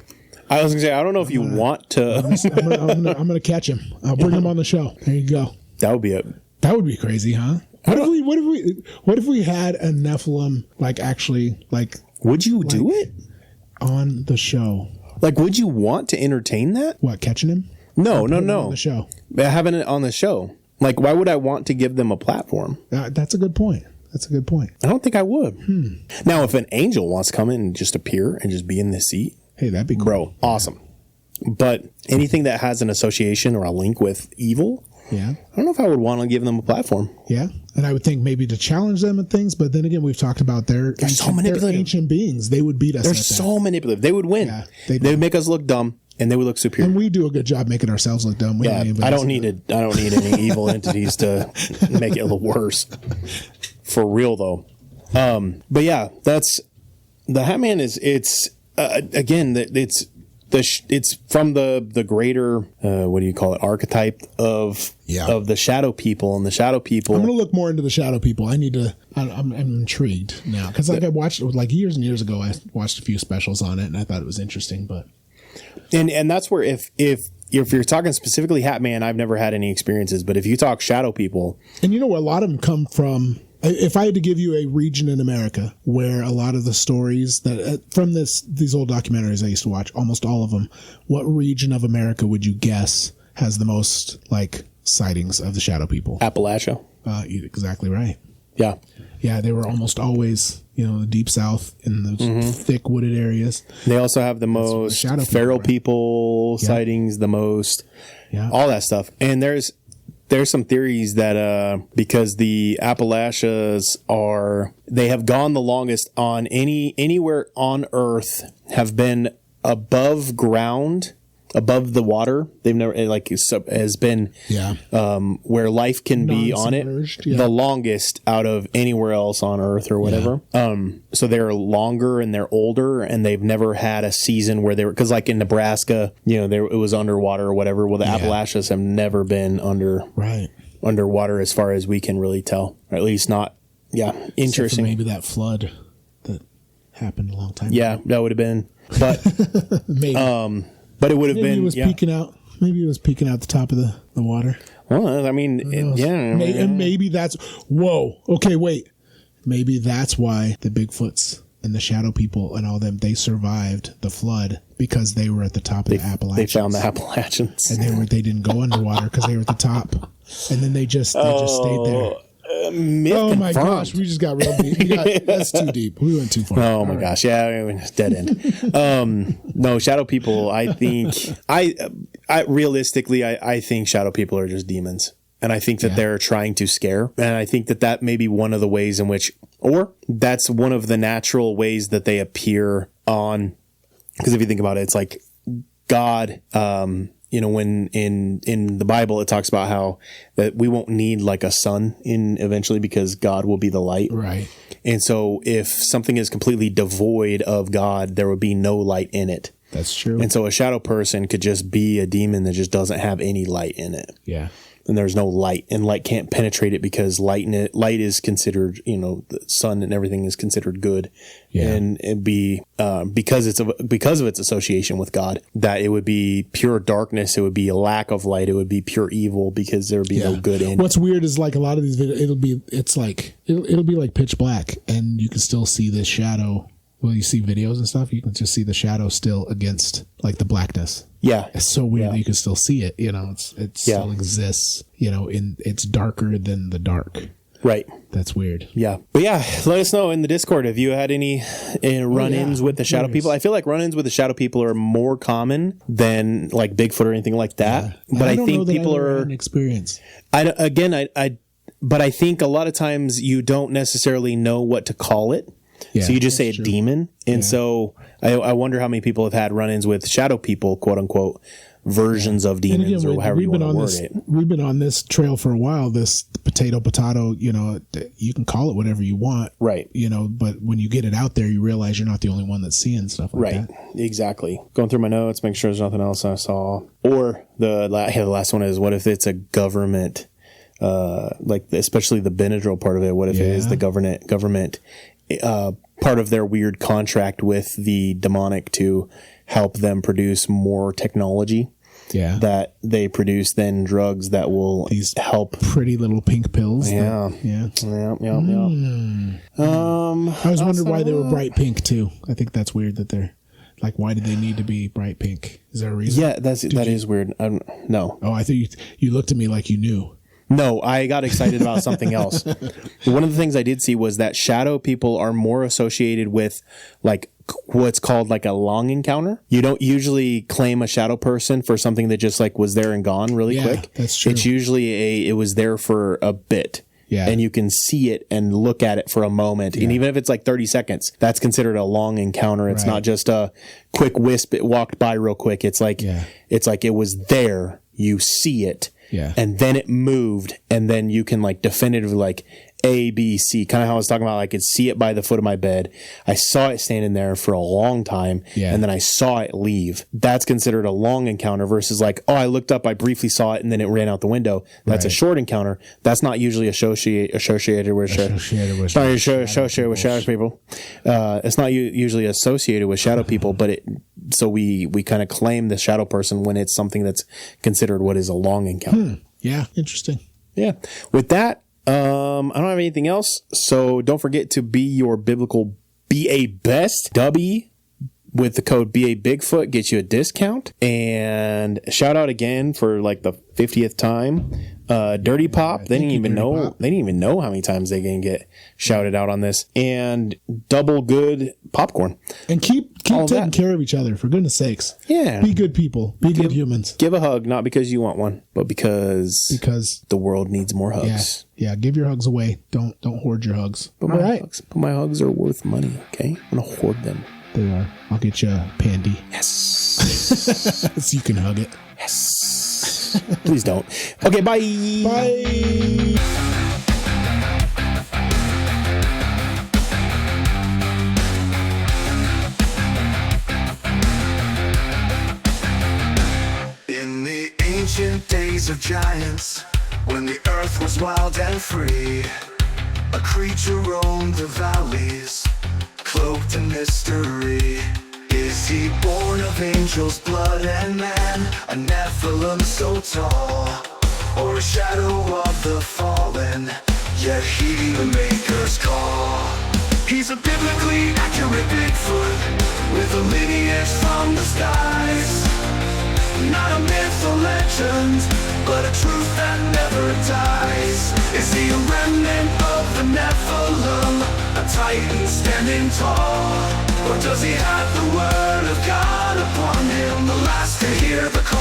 I was gonna say, I don't know if you want to. I'm gonna catch him. I'll bring him on the show. There you go. That would be it. That would be crazy, huh? What if we had a Nephilim Would you do it on the show? Like, would you want to entertain that? What, catching him? No. On the show. Having it on the show. Like, why would I want to give them a platform? That's a good point. I don't think I would. Now, if an angel wants to come in and just appear and just be in this seat, hey, that'd be cool. Bro, awesome. But anything that has an association or a link with evil, yeah, I don't know if I would want to give them a platform. Yeah, and I would think maybe to challenge them and things, but then again, we've talked about they're so manipulative. Ancient beings. They would beat us. They're so manipulative. They would win. Yeah, they would make us look dumb, and they would look superior. And we do a good job making ourselves look dumb. I don't need any evil entities to make it look worse. For real though. But yeah, that's the Hatman it's from the greater what do you call it, archetype of the shadow people, and the shadow people. I'm gonna look more into the shadow people. I'm intrigued now because I watched years and years ago. I watched a few specials on it and I thought it was interesting. But and that's where if you're talking specifically Hatman, I've never had any experiences. But if you talk shadow people, and a lot of them come from. If I had to give you a region in America where a lot of the stories that from these old documentaries I used to watch, almost all of them, what region of America would you guess has the most sightings of the shadow people? Appalachia. Exactly right. Yeah. Yeah, they were almost always, the deep south in the thick wooded areas. They also have the most feral people sightings, the most, all that stuff. And there's some theories that because the Appalachians they have gone the longest on anywhere on Earth have been above ground, above the water. They've never has been where life can be on it the longest out of anywhere else on Earth or whatever. So they're longer and they're older, and they've never had a season where they were, because in Nebraska, it was underwater or whatever. Well, the Appalachians have never been underwater as far as we can really tell, or at least not. Yeah, interesting. Maybe that flood that happened a long time. Yeah, ago. that would have been, but maybe. But it would have been. It was peeking out. Maybe it was peeking out the top of the water. Well, I mean, and maybe that's. Whoa. Okay, wait. Maybe that's why the Bigfoots and the shadow people and all them, they survived the flood because they were at the top of the Appalachians. They found the Appalachians, and they didn't go underwater because they were at the top, and then they just stayed there. Oh my gosh, we just got real deep. That's too deep. We went too far. Oh my gosh, dead end. No, shadow people. I think I realistically, I think shadow people are just demons, and I think that they're trying to scare. And I think that may be one of the ways in which, or that's one of the natural ways that they appear on. Because if you think about it, it's like God. When in the Bible, it talks about how that we won't need a sun eventually because God will be the light. Right. And so if something is completely devoid of God, there would be no light in it. That's true. And so a shadow person could just be a demon that just doesn't have any light in it. Yeah. And there's no light, and light can't penetrate it because light is considered, the sun and everything is considered good. Yeah. And it'd be because of its association with God, that it would be pure darkness. It would be a lack of light. It would be pure evil because there would be no good in it. What's weird is a lot of these videos, it'll be like pitch black, and you can still see this shadow. Well, you see videos and stuff, you can just see the shadow still against the blackness. Yeah. It's so weird that you can still see it, it still exists, it's darker than the dark. Right. That's weird. Yeah. But let us know in the Discord if you had any run-ins with the shadow people. I feel like run-ins with the shadow people are more common than Bigfoot or anything like that. Yeah. But I think people are an experience. But I think a lot of times you don't necessarily know what to call it. Yeah, so you just say a demon. And so I wonder how many people have had run-ins with shadow people, quote unquote, versions of demons, or however you want to word it. We've been on this trail for a while. This potato, you know, you can call it whatever you want, right? You know, but when you get it out there, you realize you're not the only one that's seeing stuff like that. Right, exactly. Going through my notes, making sure there's nothing else I saw. Or the last one is, what if it's a government, like especially the Benadryl part of it? What if it is the government part of their weird contract with the demonic to help them produce more technology? Yeah, that they produce then drugs that will help. Pretty little pink pills. Yeah. I was wondering why they were bright pink too. I think that's weird that they're like, why did they need to be bright pink? Is there a reason? Yeah, that is weird. No. Oh, I think you looked at me like you knew. No, I got excited about something else. One of the things I did see was that shadow people are more associated with like what's called like a long encounter. You don't usually claim a shadow person for something that just like was there and gone really quick. That's true. It's usually it was there for a bit. Yeah. And you can see it and look at it for a moment. Yeah. And even if it's like 30 seconds, that's considered a long encounter. It's not just a quick wisp. It walked by real quick. It's like, it was there. You see it. Yeah. And then it moved. And then you can like definitively like A, B, C, kind of how I was talking about. I could see it by the foot of my bed. I saw it standing there for a long time. Yeah. And then I saw it leave. That's considered a long encounter versus like, oh, I looked up, I briefly saw it, and then it ran out the window. That's a short encounter. That's not usually associated with shadow people. It's not usually associated with shadow people, but so we kind of claim the shadow person when it's something that's considered what is a long encounter. Yeah. Interesting. Yeah. With that, I don't have anything else. So don't forget to be your biblical BA best. Dubby with the code BA Bigfoot gets you a discount. And shout out again for like the 50th time. Dirty Pop. They didn't even know. They didn't even know how many times they can get shouted out on this. And Double Good Popcorn. And keep taking care of each other, for goodness sakes. Yeah. Be good people. Be good humans. Give a hug, not because you want one, but because the world needs more hugs. Yeah. Give your hugs away. Don't hoard your hugs. But my hugs are worth money. Okay, I'm gonna hoard them. They are. I'll get you a pandy. Yes. So you can hug it. Yes. Please don't. Okay, bye. Bye. In the ancient days of giants, when the earth was wild and free, a creature roamed the valleys, cloaked in mystery. Is he born of angels' blood and man, a Nephilim so tall, or a shadow of the fallen, yet heeding the Maker's call? He's a biblically accurate Bigfoot, with a lineage from the skies. Not a myth or legend, but a truth that never dies. Is he a remnant of the Nephilim, a titan standing tall? Or does he have the word of God upon him, the last to hear the call?